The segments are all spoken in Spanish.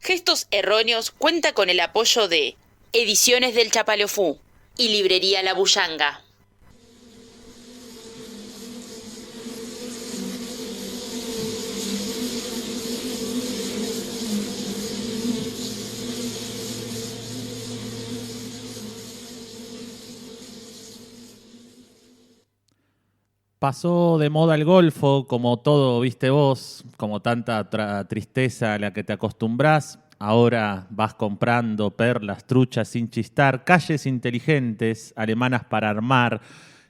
Gestos Erróneos cuenta con el apoyo de Ediciones del Chapalofú y Librería La Bullanga. Pasó de moda el golfo, como todo viste vos, como tanta tristeza a la que te acostumbrás. Ahora vas comprando perlas, truchas sin chistar, calles inteligentes, alemanas para armar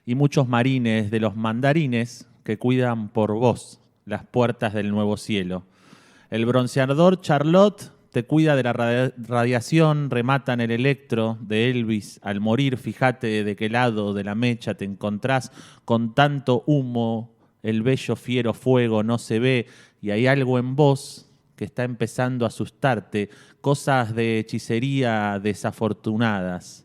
y muchos marines de los mandarines que cuidan por vos las puertas del nuevo cielo. El bronceador Charlotte te cuida de la radiación, rematan el electro de Elvis. Al morir, fíjate de qué lado de la mecha te encontrás con tanto humo, el bello fiero fuego no se ve y hay algo en vos que está empezando a asustarte, cosas de hechicería desafortunadas.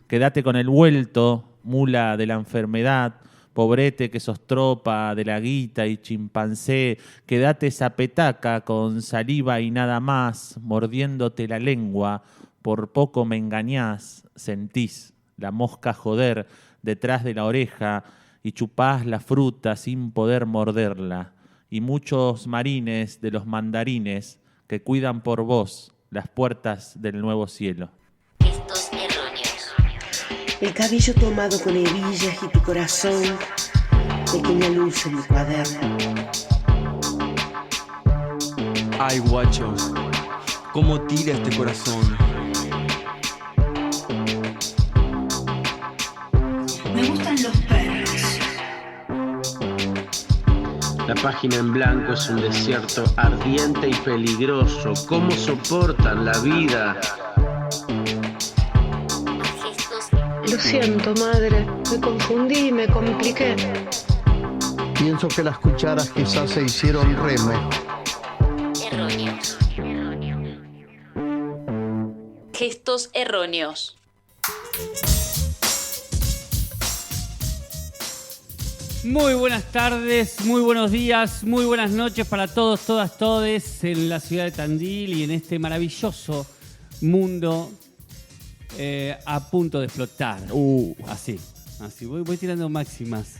Quédate con el vuelto, mula de la enfermedad, pobrete que sos tropa de la guita y chimpancé, quédate esa petaca con saliva y nada más, mordiéndote la lengua, por poco me engañás, sentís la mosca joder detrás de la oreja y chupás la fruta sin poder morderla. Y muchos marines de los mandarines que cuidan por vos las puertas del nuevo cielo. Gestos Erróneos. El cabello tomado con hebillas y tu corazón, pequeña luz en mi cuaderno. Ay, guachos, cómo tira este corazón. Me gustan los perros. La página en blanco es un desierto ardiente y peligroso. ¿Cómo soportan la vida? Lo siento, madre. Me confundí, me compliqué. Pienso que las cucharas quizás se hicieron remo. Erróneos. Gestos Erróneos. Muy buenas tardes, muy buenos días, muy buenas noches para todos, todas, todes en la ciudad de Tandil y en este maravilloso mundo a punto de explotar. Así, voy tirando máximas.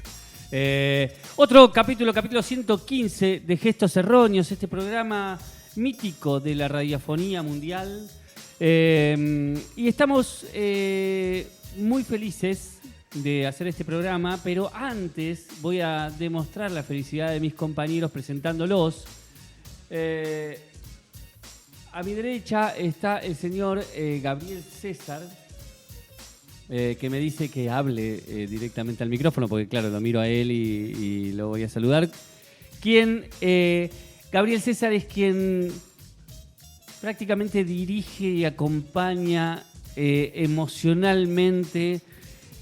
Otro capítulo 115 de Gestos Erróneos, este programa mítico de la radiofonía mundial. Y estamos muy felices de hacer este programa, pero antes voy a demostrar la felicidad de mis compañeros presentándolos. A mi derecha está el señor Gabriel César, que me dice que hable directamente al micrófono, porque claro, lo miro a él y lo voy a saludar. Gabriel César es quien prácticamente dirige y acompaña emocionalmente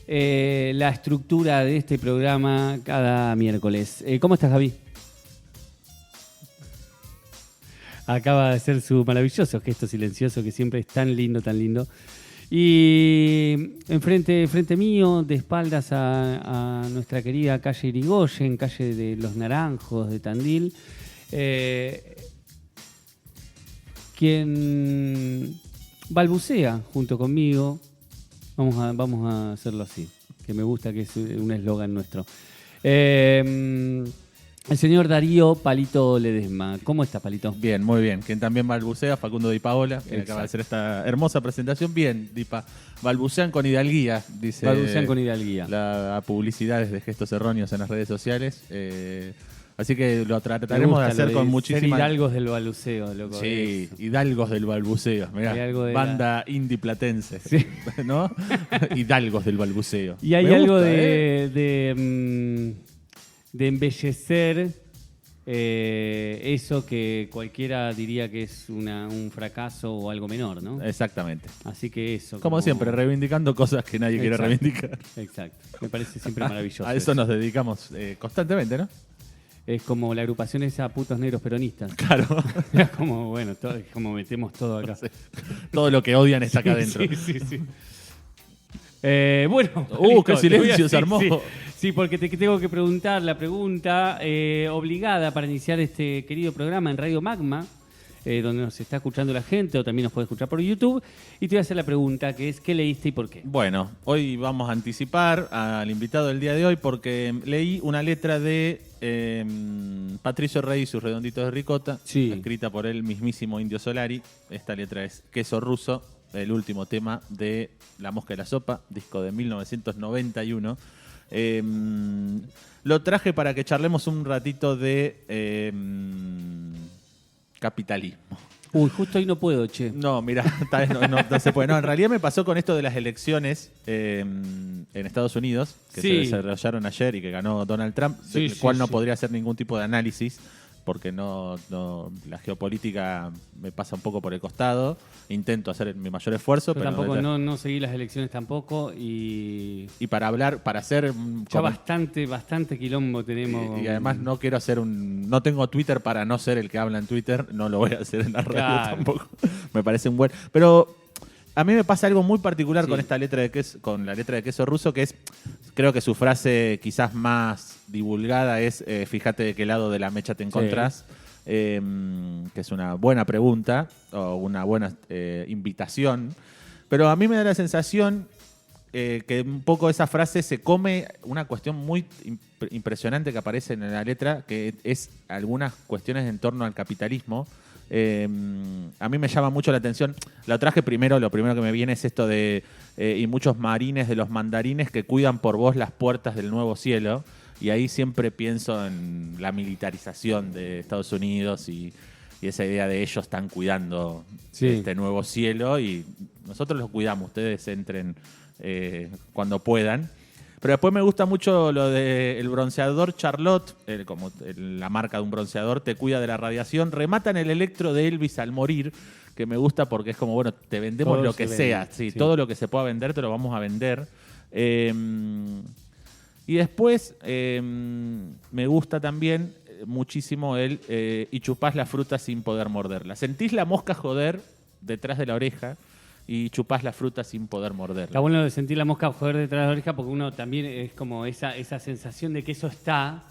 la estructura de este programa cada miércoles. ¿Cómo estás, Gaby? Acaba de hacer su maravilloso gesto silencioso que siempre es tan lindo, tan lindo. Y frente mío, de espaldas a nuestra querida calle Irigoyen, calle de Los Naranjos de Tandil, quien balbucea junto conmigo. Vamos a hacerlo así, que me gusta, que es un eslogan nuestro. El señor Darío Palito Ledesma. ¿Cómo estás, Palito? Bien, muy bien. Quien también balbucea, Facundo Di Paola, que acaba de hacer esta hermosa presentación. Bien, Dipa. Balbucean con hidalguía, dice. Balbucean con hidalguía. La publicidades de Gestos Erróneos en las redes sociales. Así que lo trataremos de hacer con muchísima... hidalgos del balbuceo, loco. Sí, hidalgos del balbuceo. Mirá, banda indie platense, sí. ¿No? Hidalgos del balbuceo. Y hay algo de embellecer eso que cualquiera diría que es un fracaso o algo menor, ¿no? Exactamente. Así que eso. Como siempre, reivindicando cosas que nadie quiere reivindicar. Exacto. Me parece siempre maravilloso. A eso nos dedicamos constantemente, ¿no? Es como la agrupación esa Putos Negros Peronistas. Claro. Es como, bueno, todo, es como metemos todo acá. Sí. Todo lo que odian está acá adentro. Sí. Bueno. Qué silencio se armó. Sí, porque te tengo que preguntar la pregunta obligada para iniciar este querido programa en Radio Magma. donde nos está escuchando la gente, o también nos puede escuchar por YouTube. Y te voy a hacer la pregunta, que es, ¿qué leíste y por qué? Bueno, hoy vamos a anticipar al invitado del día de hoy porque leí una letra de Patricio Rey y sus redonditos de ricota, Sí. escrita por el mismísimo Indio Solari. Esta letra es Queso Ruso, el último tema de La Mosca y la Sopa, disco de 1991. Lo traje para que charlemos un ratito de capitalismo. Uy, justo hoy no puedo, che. No, mira, tal vez no se puede. No, en realidad me pasó con esto de las elecciones en Estados Unidos, que se Sí. desarrollaron ayer y que ganó Donald Trump, Sí, del sí, cual no sí. podría hacer ningún tipo de análisis, porque no la geopolítica me pasa un poco por el costado. Intento hacer mi mayor esfuerzo, Yo pero tampoco, no seguí las elecciones tampoco y y para hablar, para hacer ya bastante quilombo tenemos. y además no quiero hacer no tengo Twitter para no ser el que habla en Twitter, no lo voy a hacer en la radio Claro. tampoco. Me parece un buen. Pero a mí me pasa algo muy particular Sí. con esta letra de queso, con la letra de Queso Ruso, que es, creo que su frase quizás más divulgada es fíjate de qué lado de la mecha te encontrás. Que es una buena pregunta o una buena invitación. Pero a mí me da la sensación que un poco esa frase se come una cuestión muy impresionante que aparece en la letra, que es algunas cuestiones en torno al capitalismo. A mí me llama mucho la atención. Lo traje primero, lo primero que me viene es esto de y muchos marines de los mandarines que cuidan por vos las puertas del nuevo cielo. Y ahí siempre pienso en la militarización de Estados Unidos y esa idea de ellos están cuidando Sí. este nuevo cielo y nosotros los cuidamos, ustedes entren cuando puedan. Pero después me gusta mucho lo del bronceador Charlotte, la marca de un bronceador, te cuida de la radiación. Rematan el electro de Elvis al morir, que me gusta porque es como, bueno, te vendemos Todo lo se que vende, sea. Sí, sí. todo lo que se pueda vender te lo vamos a vender. Y después me gusta también muchísimo el y chupás la fruta sin poder morderla. Sentís la mosca joder detrás de la oreja y chupás la fruta sin poder morderla. Está bueno de sentir la mosca joder detrás de la oreja porque uno también es como esa sensación de que eso está,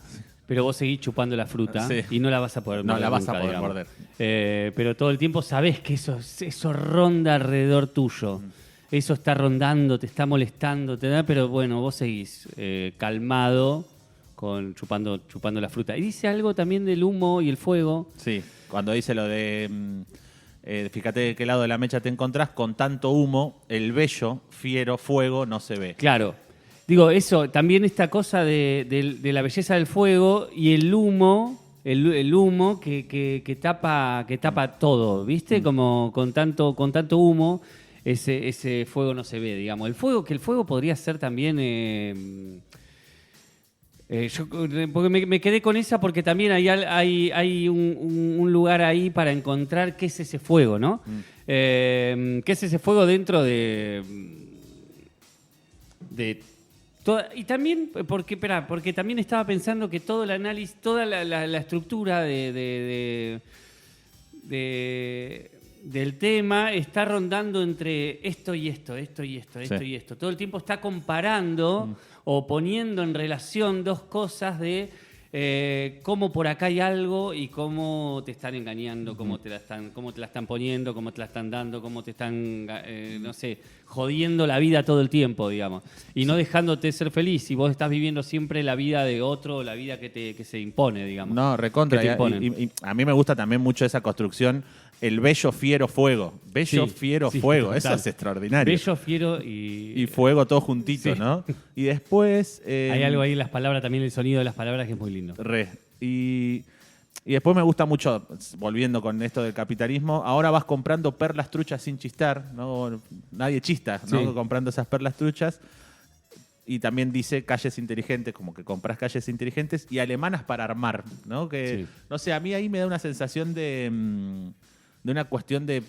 pero vos seguís chupando la fruta Sí. y no la vas a poder morder. No la vas a nunca, poder digamos. morder. Pero todo el tiempo sabés que eso ronda alrededor tuyo. Eso está rondando, te está molestando, pero bueno, vos seguís calmado chupando la fruta. Y dice algo también del humo y el fuego. Sí, cuando dice lo de fíjate de qué lado de la mecha te encontrás, con tanto humo, el bello, fiero fuego no se ve. Claro. Digo, eso, también esta cosa de la belleza del fuego y el humo, el humo que tapa todo, ¿viste? Como con tanto humo, ese fuego no se ve, digamos. El fuego podría ser también... porque me quedé con esa porque también hay un lugar ahí para encontrar qué es ese fuego, ¿no? ¿Qué es ese fuego dentro de y también, porque también estaba pensando que todo el análisis, toda la estructura del tema está rondando entre esto y esto. Sí. Todo el tiempo está comparando o poniendo en relación dos cosas de cómo por acá hay algo y cómo te están engañando, cómo te la están poniendo, cómo te la están dando, cómo te están, jodiendo la vida todo el tiempo, digamos. Y no dejándote ser feliz. Y vos estás viviendo siempre la vida de otro, la vida que se impone, digamos. No, recontra. Que te imponen. Y a mí me gusta también mucho esa construcción, el bello, fiero fuego. Bello, Sí, fiero, sí, fuego. total. Eso es extraordinario. Bello, fiero y Y fuego todo juntito, Sí. ¿no? Y después... hay algo ahí en las palabras, también el sonido de las palabras que es muy lindo. Y después me gusta mucho, volviendo con esto del capitalismo, ahora vas comprando perlas truchas sin chistar, ¿no? Nadie chista, ¿no? Sí. Comprando esas perlas truchas. Y también dice calles inteligentes, como que compras calles inteligentes y alemanas para armar, ¿no? Que, Sí. no sé, a mí ahí me da una sensación de una cuestión de,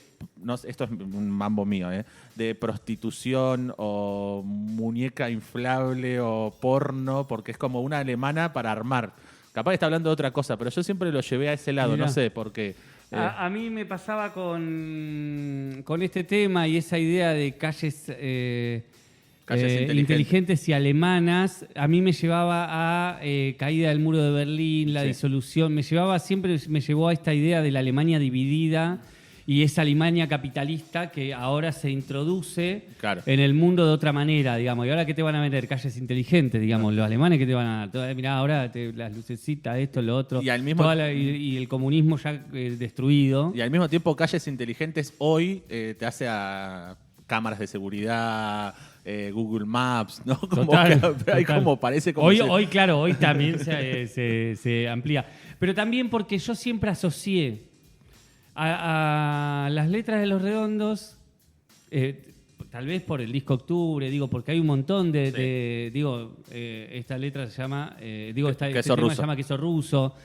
no sé, esto es un mambo mío, de prostitución o muñeca inflable o porno, porque es como una alemana para armar. Capaz que está hablando de otra cosa, pero yo siempre lo llevé a ese lado, Mirá. no sé por qué. A mí me pasaba con este tema y esa idea de calles Calles inteligentes y alemanas. A mí me llevaba a caída del muro de Berlín, la disolución. Siempre me llevó a esta idea de la Alemania dividida y esa Alemania capitalista que ahora se introduce en el mundo de otra manera, digamos. ¿Y ahora qué te van a vender? Calles inteligentes, digamos. Los alemanes que te van a dar. Mirá, ahora las lucecitas, esto, lo otro. Y, y el comunismo ya destruido. Y al mismo tiempo, calles inteligentes hoy te hace a cámaras de seguridad, Google Maps, ¿no? Como como parece como hoy también se amplía. Pero también porque yo siempre asocié a las letras de Los Redondos, tal vez por el disco Octubre, porque hay un montón esta letra se llama, este tema se llama Queso Ruso.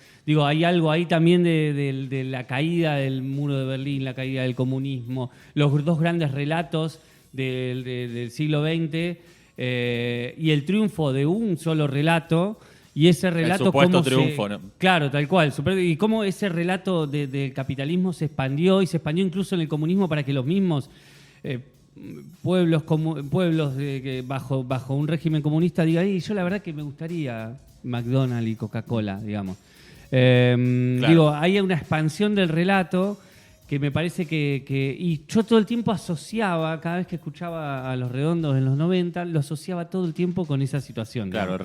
Hay algo ahí también de la caída del muro de Berlín, la caída del comunismo, los dos grandes relatos del siglo XX y el triunfo de un solo relato. Y ese relato, el supuesto triunfo, ¿no? Claro, tal cual. Y cómo ese relato del capitalismo se expandió incluso en el comunismo para que los mismos pueblos bajo un régimen comunista digan, yo la verdad que me gustaría McDonald's y Coca-Cola, digamos. Hay una expansión del relato que me parece y yo todo el tiempo asociaba, cada vez que escuchaba a Los Redondos en los 90, lo asociaba todo el tiempo con esa situación. Claro,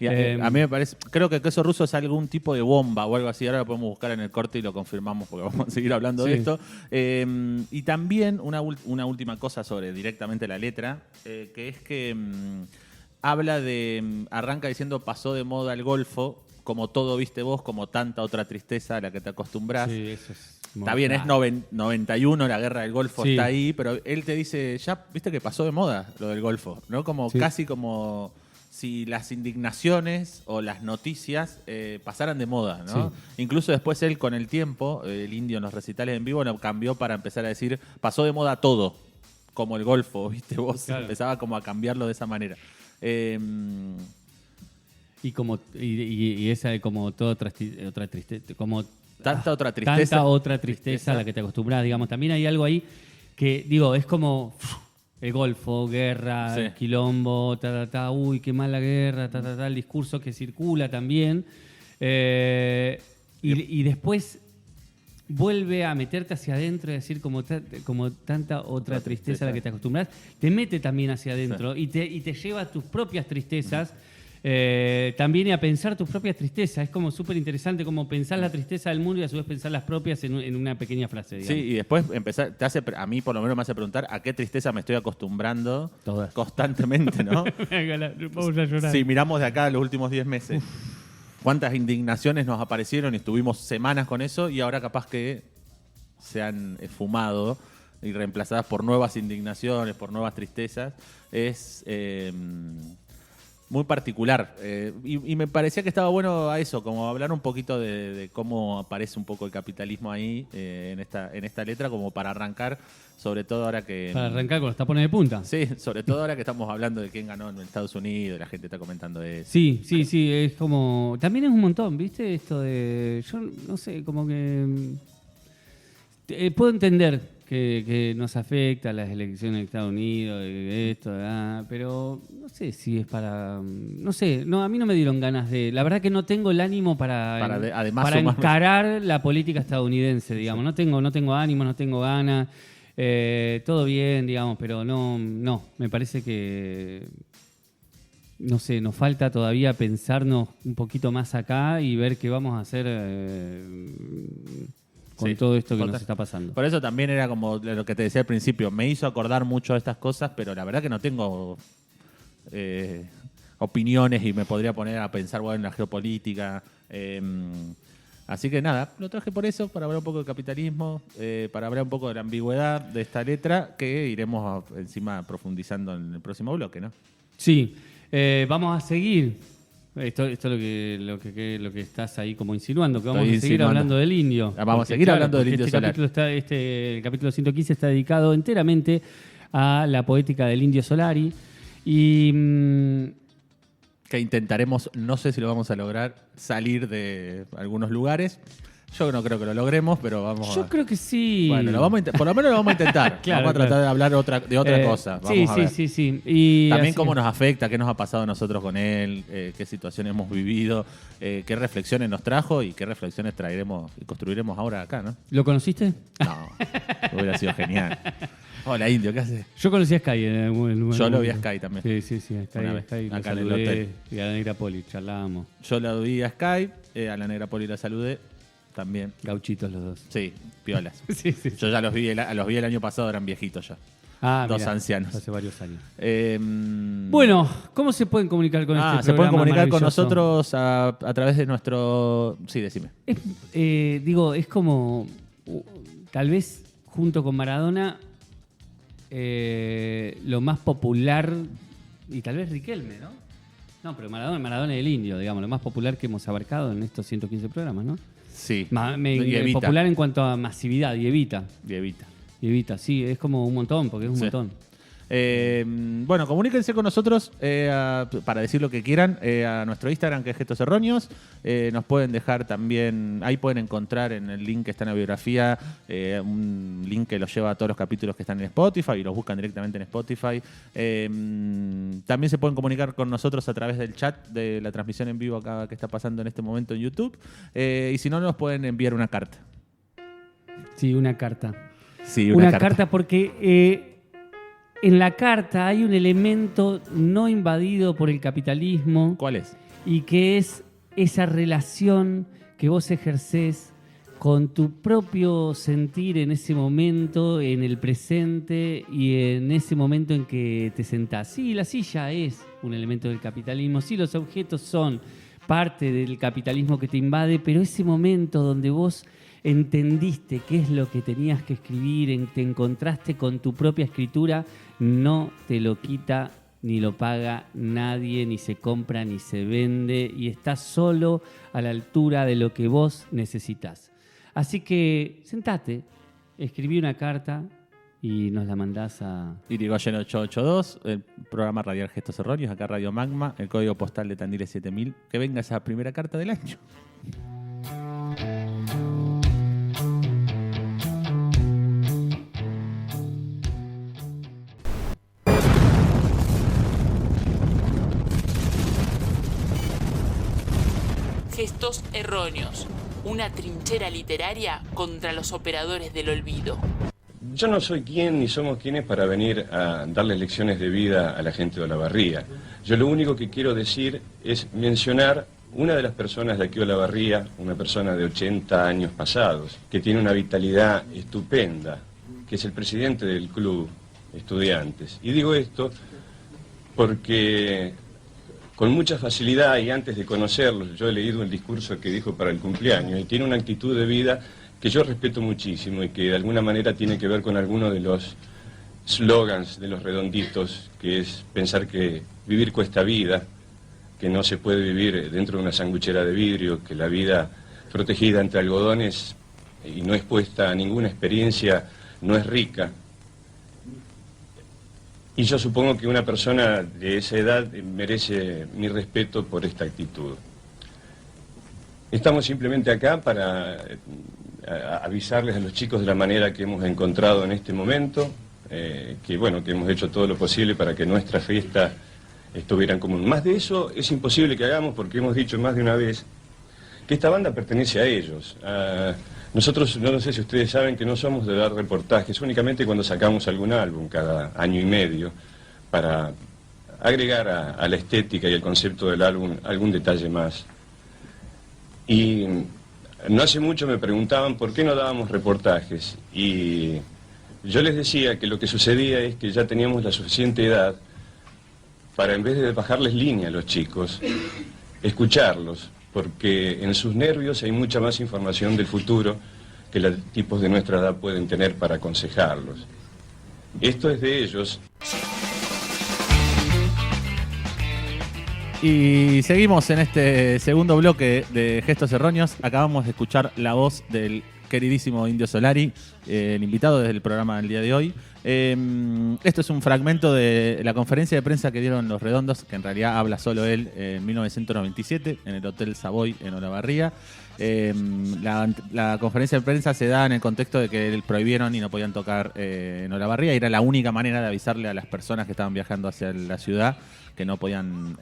Y a mí me parece, creo que Queso Ruso es algún tipo de bomba o algo así, ahora lo podemos buscar en el corte y lo confirmamos porque vamos a seguir hablando de esto. Y también una última cosa sobre directamente la letra, que es que habla arranca diciendo pasó de moda el golfo, como todo viste vos, como tanta otra tristeza a la que te acostumbrás. Sí, eso es. Está bien, es 91, la guerra del Golfo está ahí, pero él te dice, ya viste que pasó de moda lo del Golfo, ¿no? Casi como si las indignaciones o las noticias pasaran de moda, ¿no? Sí. Incluso después él, con el tiempo, el Indio en los recitales en vivo, lo cambió para empezar a decir, pasó de moda todo, como el Golfo, ¿viste? Vos empezaba como a cambiarlo de esa manera. Y esa de como toda otra tristeza, como tanta otra tristeza a la que te acostumbras, digamos. También hay algo ahí que, es como el Golfo, guerra, quilombo, uy, qué mala guerra, el discurso que circula también. Y después vuelve a meterte hacia adentro y decir como tanta otra tristeza a la que te acostumbras. Te mete también hacia adentro y te lleva a tus propias tristezas. También y a pensar tus propias tristezas. Es como súper interesante como pensar la tristeza del mundo y a su vez pensar las propias en una pequeña frase, digamos. Sí, y después a mí por lo menos me hace preguntar a qué tristeza me estoy acostumbrando constantemente, ¿no? Vamos a llorar. Si miramos de acá los últimos 10 meses, cuántas indignaciones nos aparecieron y estuvimos semanas con eso y ahora capaz que se han esfumado y reemplazadas por nuevas indignaciones, por nuevas tristezas. Es muy particular. Y me parecía que estaba bueno a eso, como hablar un poquito de cómo aparece un poco el capitalismo ahí en esta letra, como para arrancar, sobre todo ahora que... Para arrancar con los tapones de punta. Sí, sobre todo ahora que estamos hablando de quién ganó en Estados Unidos, la gente está comentando de eso. Sí, es como... También es un montón, ¿viste? Esto de... Yo no sé, como que... puedo entender que nos afecta a las elecciones de Estados Unidos, pero no sé si es para... No sé, a mí no me dieron ganas de... La verdad que no tengo el ánimo para encarar la política estadounidense, digamos. Sí. No tengo ánimo, no tengo ganas. Todo bien, digamos, pero no, me parece que... No sé, nos falta todavía pensarnos un poquito más acá y ver qué vamos a hacer... con todo esto que nos está pasando. Por eso también era como lo que te decía al principio, me hizo acordar mucho de estas cosas, pero la verdad que no tengo opiniones y me podría poner a pensar en la geopolítica. Así que nada, lo traje por eso, para hablar un poco del capitalismo, para hablar un poco de la ambigüedad de esta letra, que iremos encima profundizando en el próximo bloque, ¿no? Sí, vamos a seguir. Esto es lo que estás ahí como insinuando, que vamos a seguir hablando del indio. Vamos a seguir hablando del indio solar. El capítulo 115 está dedicado enteramente a la poética del Indio Solari. Y que intentaremos, no sé si lo vamos a lograr, salir de algunos lugares, Yo no creo que lo logremos, pero vamos Yo creo que sí. Bueno, por lo menos lo vamos a intentar. Claro, vamos a tratar claro. de hablar de otra cosa. Vamos a ver. Sí. Y También así cómo que- nos afecta, qué nos ha pasado a nosotros con él, qué situaciones hemos vivido, qué reflexiones nos trajo y qué reflexiones traeremos y construiremos ahora acá, ¿no? ¿Lo conociste? No, hubiera sido genial. Hola, Indio, ¿qué haces? Yo conocí a Sky en algún Yo lo vi a Sky también. Sí, a Sky, Una vez, Sky lo acá en el saludé, hotel. y a la Negra Poli, charlábamos. Yo la vi a Sky, a la Negra Poli la saludé también. Gauchitos los dos. Sí, piolas. Sí. Yo ya los vi el año pasado, eran viejitos ya. Dos mirá, ancianos. Hace varios años. Bueno, Bueno, ¿cómo se pueden comunicar con este se pueden programa comunicar con maravilloso? nosotros a través de nuestro... Sí, decime. Es como, tal vez junto con Maradona, lo más popular, y tal vez Riquelme, ¿no? No, pero Maradona y el Indio, digamos, lo más popular que hemos abarcado en estos 115 programas, ¿no? Sí. Y Evita. popular en cuanto a masividad, y Evita. Y Evita. Y Evita, sí, es como un montón, porque es un Sí. montón. Bueno, comuníquense con nosotros para decir lo que quieran a nuestro Instagram, que es Gestos Erróneos. Nos pueden dejar también, ahí pueden encontrar en el link que está en la biografía, un link que los lleva a todos los capítulos que están en Spotify y los buscan directamente en Spotify. También se pueden comunicar con nosotros a través del chat de la transmisión en vivo acá que está pasando en este momento en YouTube. Y si no, nos pueden enviar una carta. Sí, una carta. Sí, Una carta porque en la carta hay un elemento no invadido por el capitalismo ¿Cuál es? y que es esa relación que vos ejercés con tu propio sentir en ese momento, en el presente y en ese momento en que te sentás. Sí, la silla es un elemento del capitalismo, sí, los objetos son parte del capitalismo que te invade, pero ese momento donde vos entendiste qué es lo que tenías que escribir, te encontraste con tu propia escritura, no te lo quita ni lo paga nadie, ni se compra, ni se vende, y estás solo a la altura de lo que vos necesitas. Así que sentate, escribí una carta y nos la mandás a... Irigoyen 882, el programa Radial Gestos Erróneos, acá Radio Magma, el código postal de Tandil es 7000. Que venga esa primera carta del año. Gestos Erróneos, una trinchera literaria contra los operadores del olvido. Yo no soy quien ni somos quienes para venir a darles lecciones de vida a la gente de Olavarría. Yo lo único que quiero decir es mencionar una de las personas de aquí de Olavarría, una persona de 80 años pasados, que tiene una vitalidad estupenda, que es el presidente del club Estudiantes. Y digo esto porque con mucha facilidad y antes de conocerlo, yo he leído el discurso que dijo para el cumpleaños y tiene una actitud de vida que yo respeto muchísimo y que de alguna manera tiene que ver con alguno de los slogans de los redonditos, que es pensar que vivir cuesta vida, que no se puede vivir dentro de una sanguchera de vidrio, que la vida protegida entre algodones y no expuesta a ninguna experiencia no es rica. Y yo supongo que una persona de esa edad merece mi respeto por esta actitud. Estamos simplemente acá para avisarles a los chicos de la manera que hemos encontrado en este momento, que bueno, que hemos hecho todo lo posible para que nuestra fiesta estuviera en común. Más de eso es imposible que hagamos porque hemos dicho más de una vez que esta banda pertenece a ellos. Nosotros, no sé si ustedes saben que no somos de dar reportajes, únicamente cuando sacamos algún álbum cada año y medio para agregar a la estética y el concepto del álbum algún detalle más. Y no hace mucho me preguntaban por qué no dábamos reportajes y yo les decía que lo que sucedía es que ya teníamos la suficiente edad para, en vez de bajarles línea a los chicos, escucharlos, porque en sus nervios hay mucha más información del futuro que los tipos de nuestra edad pueden tener para aconsejarlos. Esto es de ellos. Y seguimos en este segundo bloque de Gestos Erróneos. Acabamos de escuchar la voz del queridísimo Indio Solari, el invitado desde el programa del día de hoy. Esto es un fragmento de la conferencia de prensa que dieron Los Redondos, que en realidad habla solo él en 1997 en el Hotel Savoy en Olavarría. La conferencia de prensa se da en el contexto de que prohibieron y no podían tocar en Olavarría. Era la única manera de avisarle a las personas que estaban viajando hacia la ciudad que no podían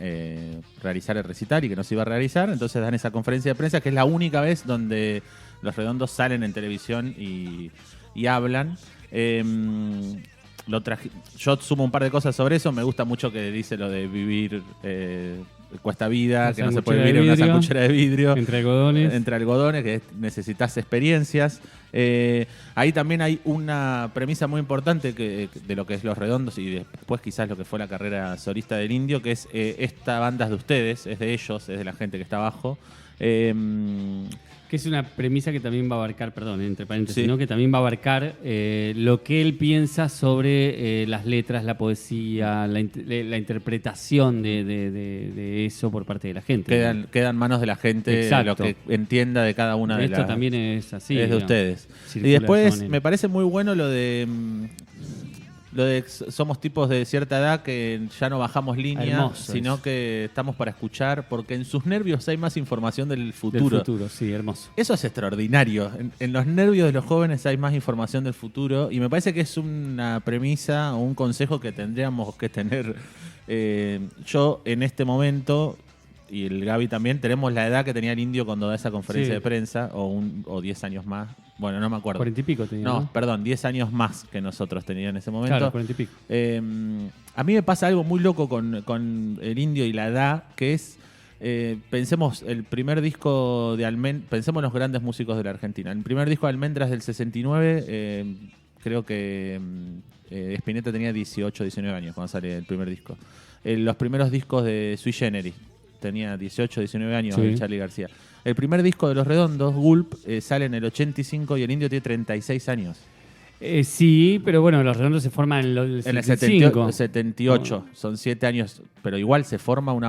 realizar el recital y que no se iba a realizar. Entonces dan esa conferencia de prensa, que es la única vez donde Los Redondos salen en televisión y hablan. Yo sumo un par de cosas sobre eso. Me gusta mucho que dice lo de vivir cuesta vida, que no se puede vivir en una sanguchera de vidrio. Entre algodones, que necesitas experiencias. Ahí también hay una premisa muy importante de lo que es Los Redondos y después quizás lo que fue la carrera solista del Indio, que es esta banda es de ustedes, es de ellos, es de la gente que está abajo. Que es una premisa que también va a abarcar, perdón, entre paréntesis, Sí. ¿no? Que también va a abarcar lo que él piensa sobre las letras, la poesía, la interpretación de eso por parte de la gente. Quedan manos de la gente. Exacto. Lo que entienda de cada una de las... Esto también es así. es de digamos. ustedes. Circula Y de después esa manera. me parece muy bueno lo de somos tipos de cierta edad que ya no bajamos línea, Hermoso sino eso. que estamos para escuchar, porque en sus nervios hay más información del Del futuro. futuro, sí, hermoso. Eso es extraordinario. En los nervios de los jóvenes hay más información del futuro y me parece que es una premisa o un consejo que tendríamos que tener. Yo en este momento, y el Gaby también, tenemos la edad que tenía el Indio cuando da esa conferencia Sí. de prensa, o 10 años más. Bueno, no me acuerdo. 40 y pico tenía, No, ¿no? perdón, 10 años más que nosotros tenía en ese momento. Claro, 40 y pico. A mí me pasa algo muy loco con el Indio y la edad, que es, pensemos el primer disco de Almendras, pensemos en los grandes músicos de la Argentina. El primer disco de Almendras del 69, creo que Spinetta tenía 18, 19 años cuando sale el primer disco. Los primeros discos de Sui Generis, tenía 18, 19 años, Sí. el Charly García. El primer disco de Los Redondos, Gulp, sale en el 85 y el Indio tiene 36 años. Sí, pero bueno, Los Redondos se forman en el En el 75. 78, son 7 años, pero igual se forman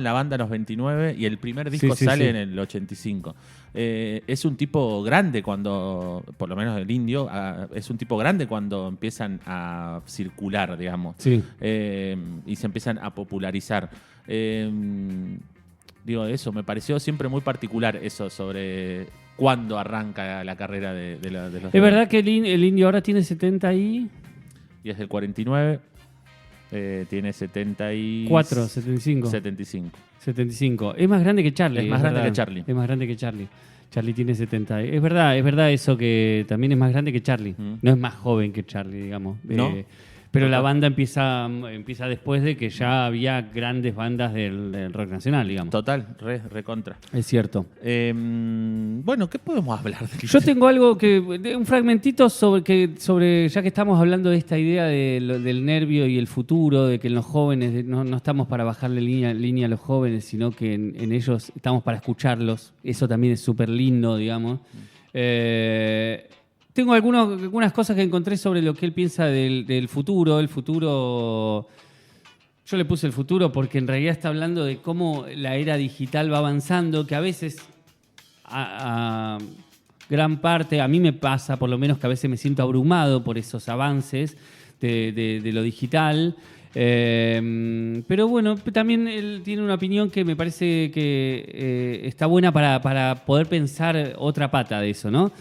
la banda a los 29 y el primer disco Sí, sale sí. en el 85. Es un tipo grande cuando, por lo menos el Indio, es un tipo grande cuando empiezan a circular, digamos, Sí. y se empiezan a popularizar. Digo, eso, me pareció siempre muy particular eso sobre cuándo arranca la carrera de los... Es verdad que el Indio ahora tiene 70 y... Y es del 49, tiene 4, 75. 75. 75. Es más grande que Charlie. Es más grande verdad. que Charlie. Es más grande que Charlie. Charlie tiene 70. Es verdad eso que también es más grande que Charlie. No es más joven que Charlie, digamos. ¿No? Pero la banda empieza después de que ya había grandes bandas del rock nacional, digamos. Total, recontra. Es cierto. Bueno, ¿qué podemos hablar de Yo tengo algo un fragmentito sobre ya que estamos hablando de esta idea del nervio y el futuro, de que en los jóvenes no estamos para bajarle línea a los jóvenes, sino que en ellos estamos para escucharlos. Eso también es súper lindo, digamos. Tengo algunas cosas que encontré sobre lo que él piensa del futuro. El futuro... Yo le puse el futuro porque en realidad está hablando de cómo la era digital va avanzando, que a veces, a gran parte, a mí me pasa por lo menos que a veces me siento abrumado por esos avances de lo digital. Pero bueno, también él tiene una opinión que me parece que está buena para poder pensar otra pata de eso, ¿no?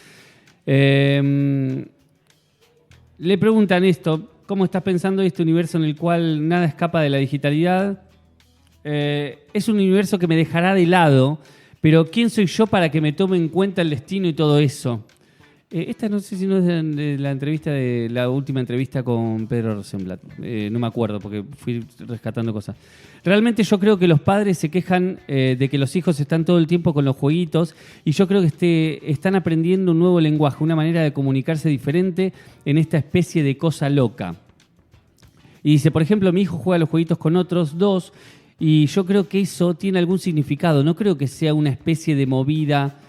Le preguntan esto: ¿cómo estás pensando este universo en el cual nada escapa de la digitalidad? Es un universo que me dejará de lado, pero ¿quién soy yo para que me tome en cuenta el destino y todo eso? Esta no sé si no es de la última entrevista con Pedro Rosenblatt. No me acuerdo porque fui rescatando cosas. Realmente yo creo que los padres se quejan de que los hijos están todo el tiempo con los jueguitos y yo creo que están aprendiendo un nuevo lenguaje, una manera de comunicarse diferente en esta especie de cosa loca. Y dice, por ejemplo, mi hijo juega los jueguitos con otros dos y yo creo que eso tiene algún significado. No creo que sea una especie de movida...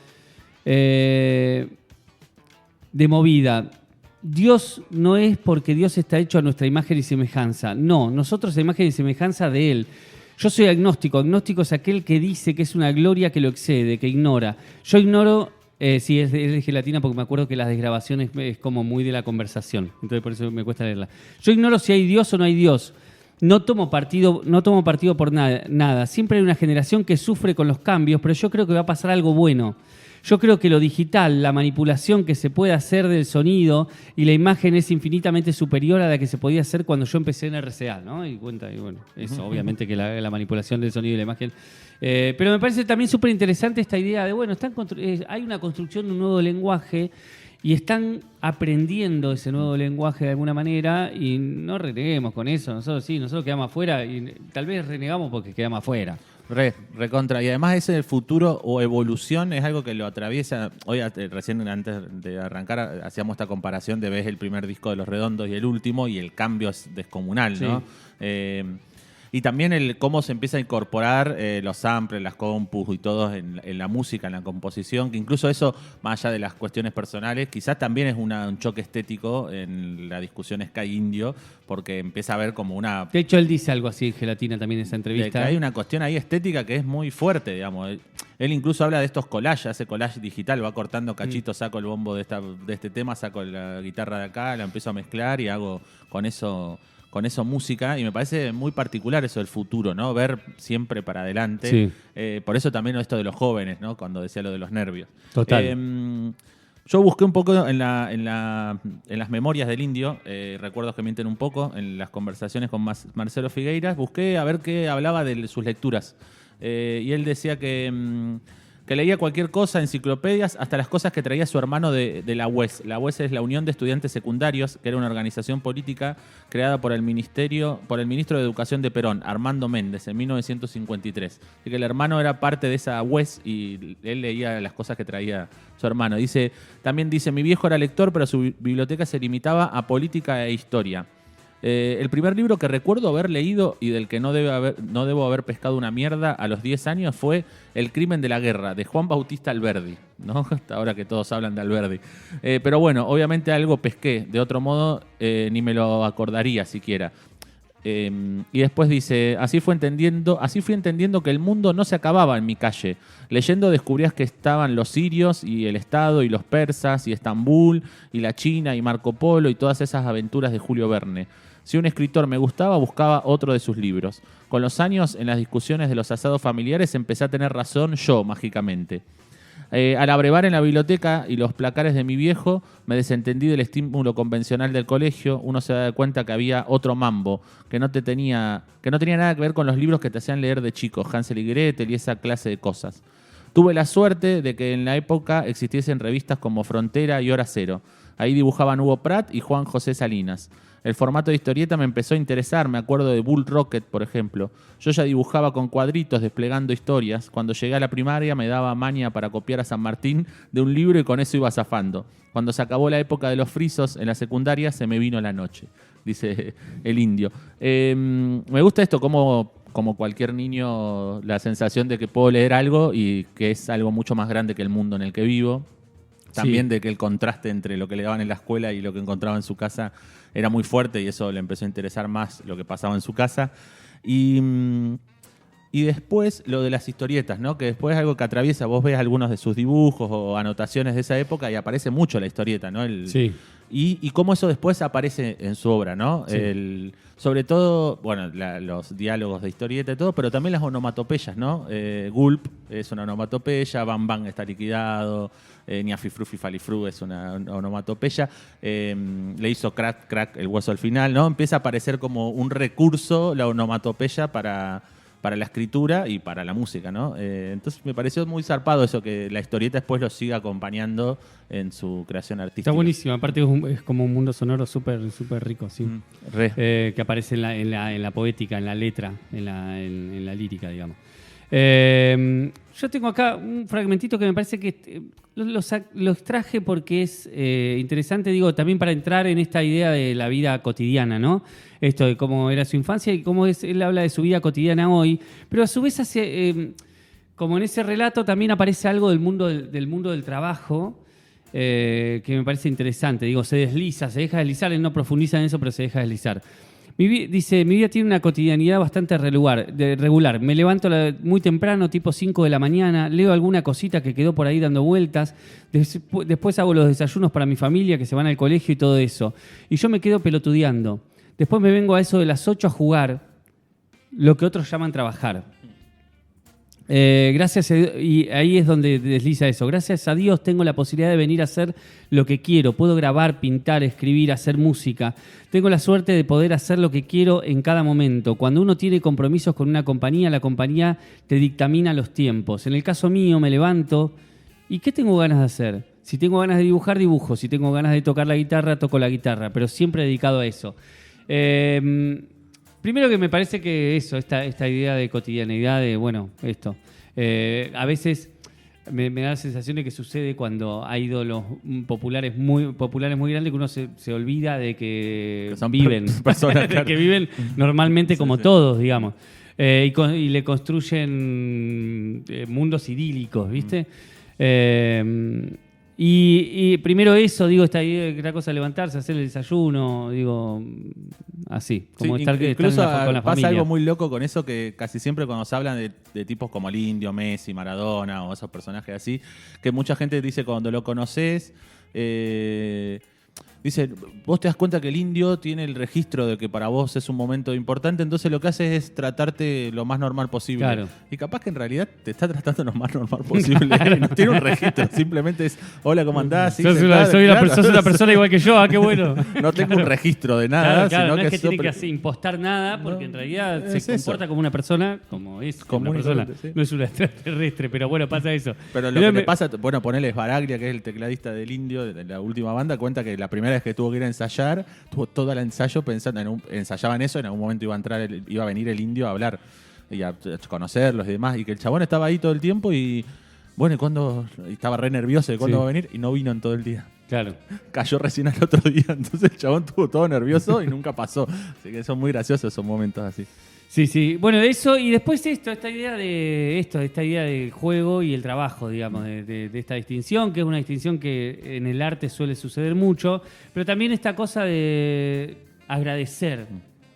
Dios no es porque Dios está hecho a nuestra imagen y semejanza. No, nosotros a imagen y semejanza de Él. Yo soy agnóstico. Agnóstico es aquel que dice que es una gloria que lo excede, que ignora. Yo ignoro Sí, es de gelatina porque me acuerdo que las desgrabaciones es como muy de la conversación. Entonces por eso me cuesta leerla. Yo ignoro si hay Dios o no hay Dios. No tomo partido por nada. Siempre hay una generación que sufre con los cambios, pero yo creo que va a pasar algo bueno. Yo creo que lo digital, la manipulación que se puede hacer del sonido y la imagen es infinitamente superior a la que se podía hacer cuando yo empecé en RCA, ¿no? Y bueno, eso, obviamente que la manipulación del sonido y la imagen. Pero me parece también súper interesante esta idea de, bueno, hay una construcción de un nuevo lenguaje y están aprendiendo ese nuevo lenguaje de alguna manera y no reneguemos con eso. Nosotros quedamos afuera y tal vez renegamos porque quedamos afuera. Recontra. Y además ese futuro o evolución es algo que lo atraviesa. Hoy, recién antes de arrancar, hacíamos esta comparación de ves el primer disco de Los Redondos y el último, y el cambio es descomunal, ¿no? Sí. Y también cómo se empieza a incorporar los samples, las compus y todo en la música, en la composición, que incluso eso, más allá de las cuestiones personales, quizás también es un choque estético en la discusión Sky-Indio, porque empieza a ver como una... De hecho, él dice algo así, Gelatina, también en esa entrevista. Hay una cuestión ahí estética que es muy fuerte, digamos. Él incluso habla de estos collages, hace collage digital, va cortando cachitos, saco el bombo de este tema, saco la guitarra de acá, la empiezo a mezclar y hago con eso música, y me parece muy particular eso del futuro, ¿no? Ver siempre para adelante. Sí. Por eso también esto de los jóvenes, ¿no? Cuando decía lo de los nervios. Total. Yo busqué un poco en las memorias del Indio, recuerdos que mienten un poco, en las conversaciones con Marcelo Figueiras, busqué a ver qué hablaba de sus lecturas. Y él decía que leía cualquier cosa, enciclopedias, hasta las cosas que traía su hermano de la UES. La UES es la Unión de Estudiantes Secundarios, que era una organización política creada por el ministro de Educación de Perón, Armando Méndez, en 1953. Así que el hermano era parte de esa UES y él leía las cosas que traía su hermano. También dice, mi viejo era lector, pero su biblioteca se limitaba a política e historia. El primer libro que recuerdo haber leído y del que no debo haber pescado una mierda a los 10 años fue El crimen de la guerra, de Juan Bautista Alberdi, ¿no? Hasta ahora que todos hablan de Alberdi. Pero bueno, obviamente algo pesqué, de otro modo ni me lo acordaría siquiera. Y después dice, así fui entendiendo que el mundo no se acababa en mi calle. Leyendo descubrías que estaban los sirios y el Estado y los persas y Estambul y la China y Marco Polo y todas esas aventuras de Julio Verne. Si un escritor me gustaba, buscaba otro de sus libros. Con los años, en las discusiones de los asados familiares, empecé a tener razón yo, mágicamente. Al abrevar en la biblioteca y los placares de mi viejo, me desentendí del estímulo convencional del colegio. Uno se da cuenta que había otro mambo, que no tenía nada que ver con los libros que te hacían leer de chico, Hansel y Gretel y esa clase de cosas. Tuve la suerte de que en la época existiesen revistas como Frontera y Hora Cero. Ahí dibujaban Hugo Pratt y Juan José Salinas. El formato de historieta me empezó a interesar, me acuerdo de Bull Rocket, por ejemplo. Yo ya dibujaba con cuadritos desplegando historias. Cuando llegué a la primaria me daba maña para copiar a San Martín de un libro y con eso iba zafando. Cuando se acabó la época de los frisos en la secundaria se me vino la noche, dice el Indio. Me gusta esto, como cualquier niño, la sensación de que puedo leer algo y que es algo mucho más grande que el mundo en el que vivo. También de que el contraste entre lo que le daban en la escuela y lo que encontraba en su casa era muy fuerte y eso le empezó a interesar más lo que pasaba en su casa. Y después lo de las historietas, ¿no? Que después es algo que atraviesa, vos ves algunos de sus dibujos o anotaciones de esa época y aparece mucho la historieta, ¿no? Sí. Y cómo eso después aparece en su obra, ¿no? Sí. Sobre todo, bueno, los diálogos de historieta y todo, pero también las onomatopeyas, ¿no? Gulp es una onomatopeya, Bam Bam está liquidado, Niafifru Fifalifru es una onomatopeya, le hizo crack, crack el hueso al final, ¿no? Empieza a aparecer como un recurso la onomatopeya para la escritura y para la música, ¿no? Entonces me pareció muy zarpado eso, que la historieta después lo siga acompañando en su creación artística. Está buenísimo, aparte es como un mundo sonoro súper rico, sí. Que aparece en la poética, en la letra, en la lírica, digamos. Yo tengo acá un fragmentito que me parece que lo extraje porque es interesante, digo, también para entrar en esta idea de la vida cotidiana, ¿no? Esto de cómo era su infancia y cómo él habla de su vida cotidiana hoy, pero a su vez como en ese relato también aparece algo del mundo del trabajo que me parece interesante. Digo, se deja deslizar, él no profundiza en eso, pero se deja deslizar. Dice, mi vida tiene una cotidianidad bastante regular. Me levanto muy temprano, tipo 5 de la mañana, leo alguna cosita que quedó por ahí dando vueltas, después hago los desayunos para mi familia que se van al colegio y todo eso. Y yo me quedo pelotudeando. Después me vengo a eso de las 8 a jugar, lo que otros llaman trabajar. Gracias a Dios, y ahí es donde desliza eso. Gracias a Dios tengo la posibilidad de venir a hacer lo que quiero. Puedo grabar, pintar, escribir, hacer música. Tengo la suerte de poder hacer lo que quiero en cada momento. Cuando uno tiene compromisos con una compañía, la compañía te dictamina los tiempos. En el caso mío, me levanto y ¿qué tengo ganas de hacer? Si tengo ganas de dibujar, dibujo. Si tengo ganas de tocar la guitarra, toco la guitarra. Pero siempre dedicado a eso. Primero que me parece que esta idea de cotidianeidad, de bueno, esto. A veces me da la sensación de que sucede cuando hay ídolos populares muy grandes que uno se olvida de que son viven, personas, de que viven normalmente como todos, digamos. Y le construyen mundos idílicos, ¿viste? Y primero eso, digo, esta cosa de levantarse, hacer el desayuno, digo, así, como estar incluso con la pasa familia. algo muy loco con eso, que casi siempre cuando se hablan de tipos como el Indio, Messi, Maradona o esos personajes así, que mucha gente dice cuando lo conoces, dice, vos te das cuenta que el Indio tiene el registro de que para vos es un momento importante, entonces lo que hace es tratarte lo más normal posible. Claro. Y capaz que en realidad te está tratando lo más normal posible. Claro. No tiene un registro, simplemente es, hola, ¿cómo andás? Sí, sos una persona igual que yo, qué bueno. No tengo un registro de nada. Claro, sino no es que tiene sobre... que impostar nada, porque en realidad se comporta eso. como una persona, como es Común una persona. sí. No es una extraterrestre, pero bueno, pasa eso. Pero lo que le pasa, bueno, ponele Baraglia, que es el tecladista del Indio, de la última banda, cuenta que la primera vez que tuvo que ir a ensayar, tuvo todo el ensayo pensando, ensayaban eso, en algún momento iba a venir el Indio a hablar y a conocerlos y demás, y que el chabón estaba ahí todo el tiempo y bueno, y estaba re nervioso de cuándo va a venir y no vino en todo el día. Claro. Cayó recién al otro día, entonces el chabón estuvo todo nervioso y nunca pasó. Así que son muy graciosos esos momentos así. Sí. Bueno, eso y después esta idea del juego y el trabajo, digamos, de esta distinción, que es una distinción que en el arte suele suceder mucho, pero también esta cosa de agradecer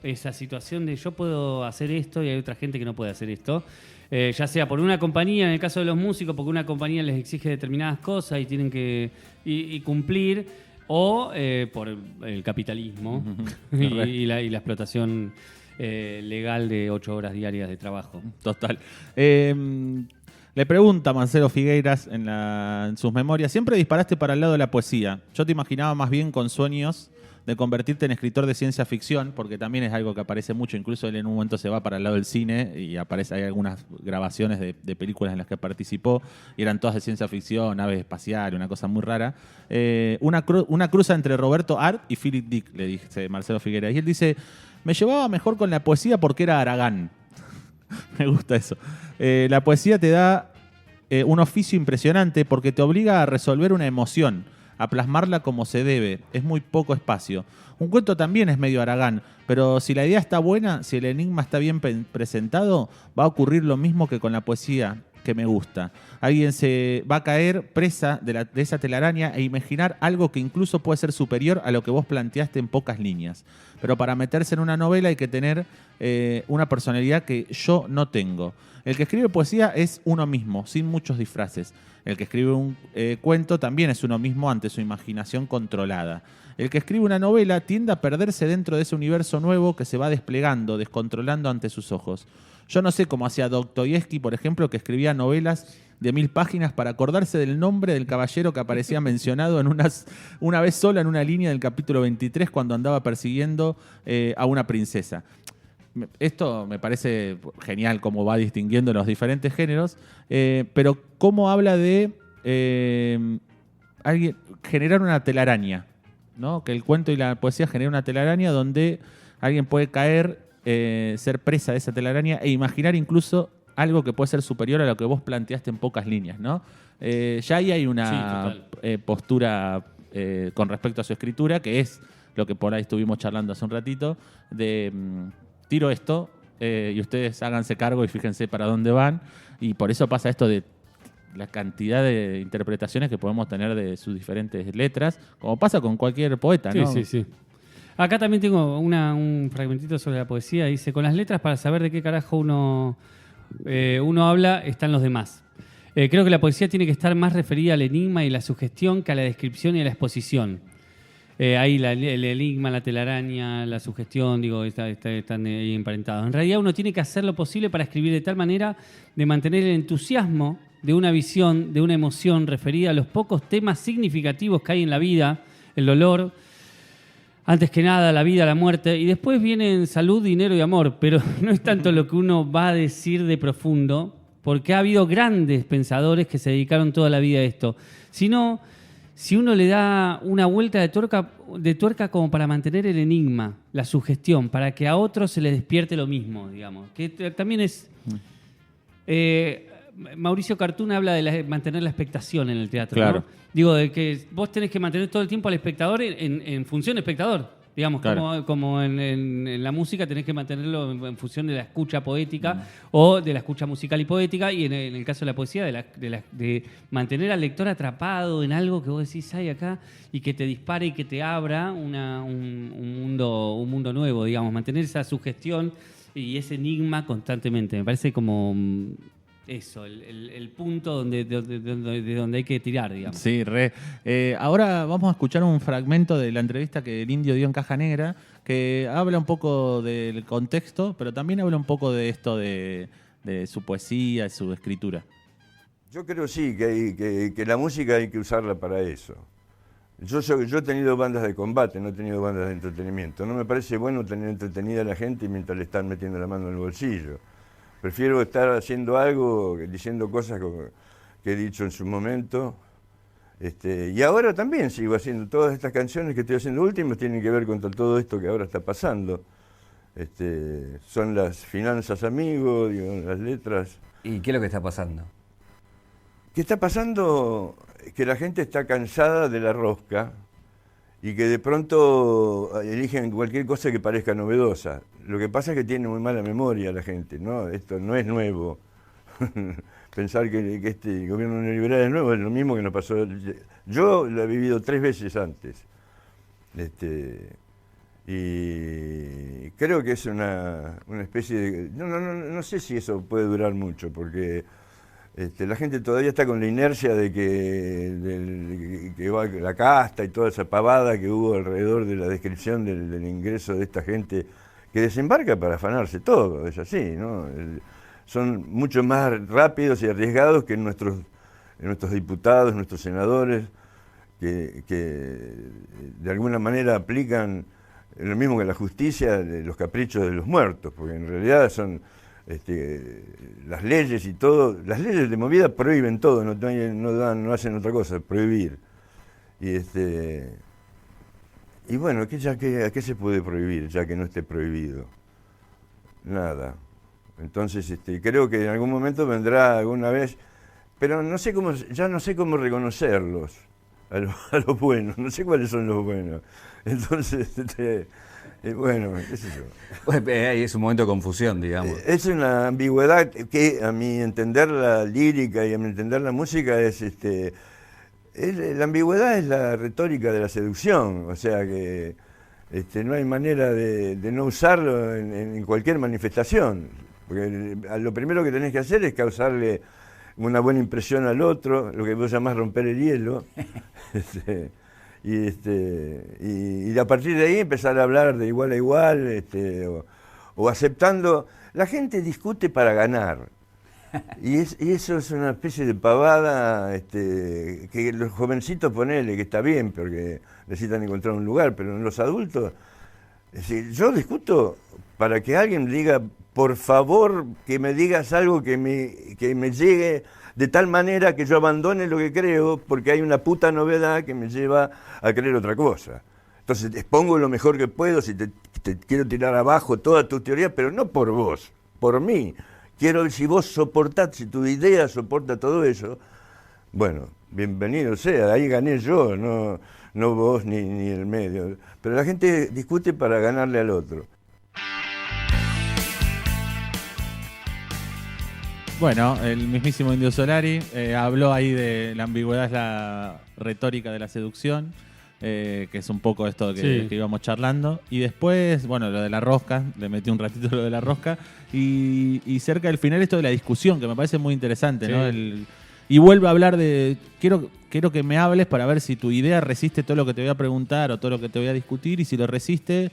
esa situación de yo puedo hacer esto y hay otra gente que no puede hacer esto. Ya sea por una compañía, en el caso de los músicos, porque una compañía les exige determinadas cosas y tienen que y cumplir, o por el capitalismo y la explotación legal de 8 horas diarias de trabajo. Total. Le pregunta Marcelo Figueiras en sus memorias, siempre disparaste para el lado de la poesía. Yo te imaginaba más bien con sueños de convertirte en escritor de ciencia ficción, porque también es algo que aparece mucho, incluso él en un momento se va para el lado del cine y hay algunas grabaciones de películas en las que participó y eran todas de ciencia ficción, naves espaciales, una cosa muy rara. Una cruza entre Roberto Art y Philip Dick, le dice Marcelo Figueiras. Y él dice, me llevaba mejor con la poesía porque era Aragán. Me gusta eso. La poesía te da un oficio impresionante porque te obliga a resolver una emoción, a plasmarla como se debe. Es muy poco espacio. Un cuento también es medio Aragán, pero si la idea está buena, si el enigma está bien presentado, va a ocurrir lo mismo que con la poesía que me gusta. Alguien se va a caer presa de esa telaraña e imaginar algo que incluso puede ser superior a lo que vos planteaste en pocas líneas. Pero para meterse en una novela hay que tener una personalidad que yo no tengo. El que escribe poesía es uno mismo, sin muchos disfraces. El que escribe un cuento también es uno mismo ante su imaginación controlada. El que escribe una novela tiende a perderse dentro de ese universo nuevo que se va desplegando, descontrolando ante sus ojos. Yo no sé cómo hacía Dostoyevsky, por ejemplo, que escribía novelas de 1000 páginas para acordarse del nombre del caballero que aparecía mencionado una vez sola en una línea del capítulo 23 cuando andaba persiguiendo a una princesa. Esto me parece genial cómo va distinguiendo los diferentes géneros, pero cómo habla de generar una telaraña, ¿no? Que el cuento y la poesía generen una telaraña donde alguien puede caer, ser presa de esa telaraña e imaginar incluso algo que puede ser superior a lo que vos planteaste en pocas líneas, ¿no? Ya ahí hay una postura con respecto a su escritura, que es lo que por ahí estuvimos charlando hace un ratito, de tiro esto y ustedes háganse cargo y fíjense para dónde van, y por eso pasa esto de la cantidad de interpretaciones que podemos tener de sus diferentes letras, como pasa con cualquier poeta, ¿no? Sí. Acá también tengo un fragmentito sobre la poesía. Dice, con las letras para saber de qué carajo uno habla, están los demás. Creo que la poesía tiene que estar más referida al enigma y la sugestión que a la descripción y a la exposición. Ahí el enigma, la telaraña, la sugestión, digo, están ahí emparentados. En realidad uno tiene que hacer lo posible para escribir de tal manera de mantener el entusiasmo de una visión, de una emoción referida a los pocos temas significativos que hay en la vida, el dolor, antes que nada la vida, la muerte, y después vienen salud, dinero y amor, pero no es tanto lo que uno va a decir de profundo, porque ha habido grandes pensadores que se dedicaron toda la vida a esto, sino si uno le da una vuelta de tuerca como para mantener el enigma, la sugestión, para que a otros se les despierte lo mismo, digamos, que también es... Mauricio Cartún habla de mantener la expectación en el teatro, claro. ¿no? Digo, de que vos tenés que mantener todo el tiempo al espectador en función de espectador. Digamos, claro. como en la música tenés que mantenerlo en función de la escucha poética o de la escucha musical y poética, y en el caso de la poesía, de mantener al lector atrapado en algo que vos decís hay acá y que te dispare y que te abra un mundo nuevo, digamos, mantener esa sugestión y ese enigma constantemente. Me parece como... eso, el punto de donde hay que tirar, digamos. Sí, re. Ahora vamos a escuchar un fragmento de la entrevista que el Indio dio en Caja Negra, que habla un poco del contexto, pero también habla un poco de esto de su poesía, de su escritura. Yo creo sí, que la música hay que usarla para eso. Yo he tenido bandas de combate, no he tenido bandas de entretenimiento. No me parece bueno tener entretenida a la gente mientras le están metiendo la mano en el bolsillo. Prefiero estar haciendo algo, diciendo cosas que he dicho en su momento. Y ahora también sigo haciendo todas estas canciones que estoy haciendo últimas, tienen que ver con todo esto que ahora está pasando. Son las finanzas, amigos, digo, las letras. ¿Y qué es lo que está pasando? ¿Qué está pasando? Que la gente está cansada de la rosca y que de pronto eligen cualquier cosa que parezca novedosa. Lo que pasa es que tiene muy mala memoria la gente, ¿no? Esto no es nuevo. Pensar que este gobierno neoliberal es nuevo es lo mismo que nos pasó. Yo lo he vivido 3 veces antes. Y creo que es una especie de... No sé si eso puede durar mucho, porque la gente todavía está con la inercia de que va la casta y toda esa pavada que hubo alrededor de la descripción del ingreso de esta gente que desembarca para afanarse todo, es así, ¿no? Son mucho más rápidos y arriesgados que nuestros diputados, nuestros senadores, que de alguna manera aplican lo mismo que la justicia, los caprichos de los muertos, porque en realidad son las leyes y todo, las leyes de movida prohíben todo, no hacen otra cosa, prohibir. Y bueno, ¿a qué se puede prohibir ya que no esté prohibido? Nada. Entonces creo que en algún momento vendrá alguna vez, pero ya no sé cómo reconocerlos a los buenos, no sé cuáles son los buenos. Entonces, bueno, qué sé yo. Pues, es un momento de confusión, digamos. Es una ambigüedad que a mi entender la lírica y a mi entender la música es la ambigüedad es la retórica de la seducción, o sea que no hay manera de no usarlo en cualquier manifestación, porque lo primero que tenés que hacer es causarle una buena impresión al otro, lo que vos llamás romper el hielo, y a partir de ahí empezar a hablar de igual a igual, o aceptando. La gente discute para ganar. Y eso es una especie de pavada que los jovencitos ponele, que está bien, porque necesitan encontrar un lugar, pero en los adultos, es decir, yo discuto para que alguien diga, por favor, que me digas algo que me llegue de tal manera que yo abandone lo que creo, porque hay una puta novedad que me lleva a creer otra cosa. Entonces expongo lo mejor que puedo, si te quiero tirar abajo toda tu teoría, pero no por vos, por mí. Quiero ver si vos soportás, si tu idea soporta todo eso. Bueno, bienvenido sea, ahí gané yo, no vos ni el medio. Pero la gente discute para ganarle al otro. Bueno, el mismísimo Indio Solari habló ahí de la ambigüedad, es la retórica de la seducción. que es un poco esto que íbamos charlando. Y después, bueno, lo de la rosca, le metí un ratito lo de la rosca. Y cerca del final esto de la discusión, que me parece muy interesante, ¿no? Y vuelve a hablar de... Quiero que me hables para ver si tu idea resiste todo lo que te voy a preguntar o todo lo que te voy a discutir. Y si lo resiste,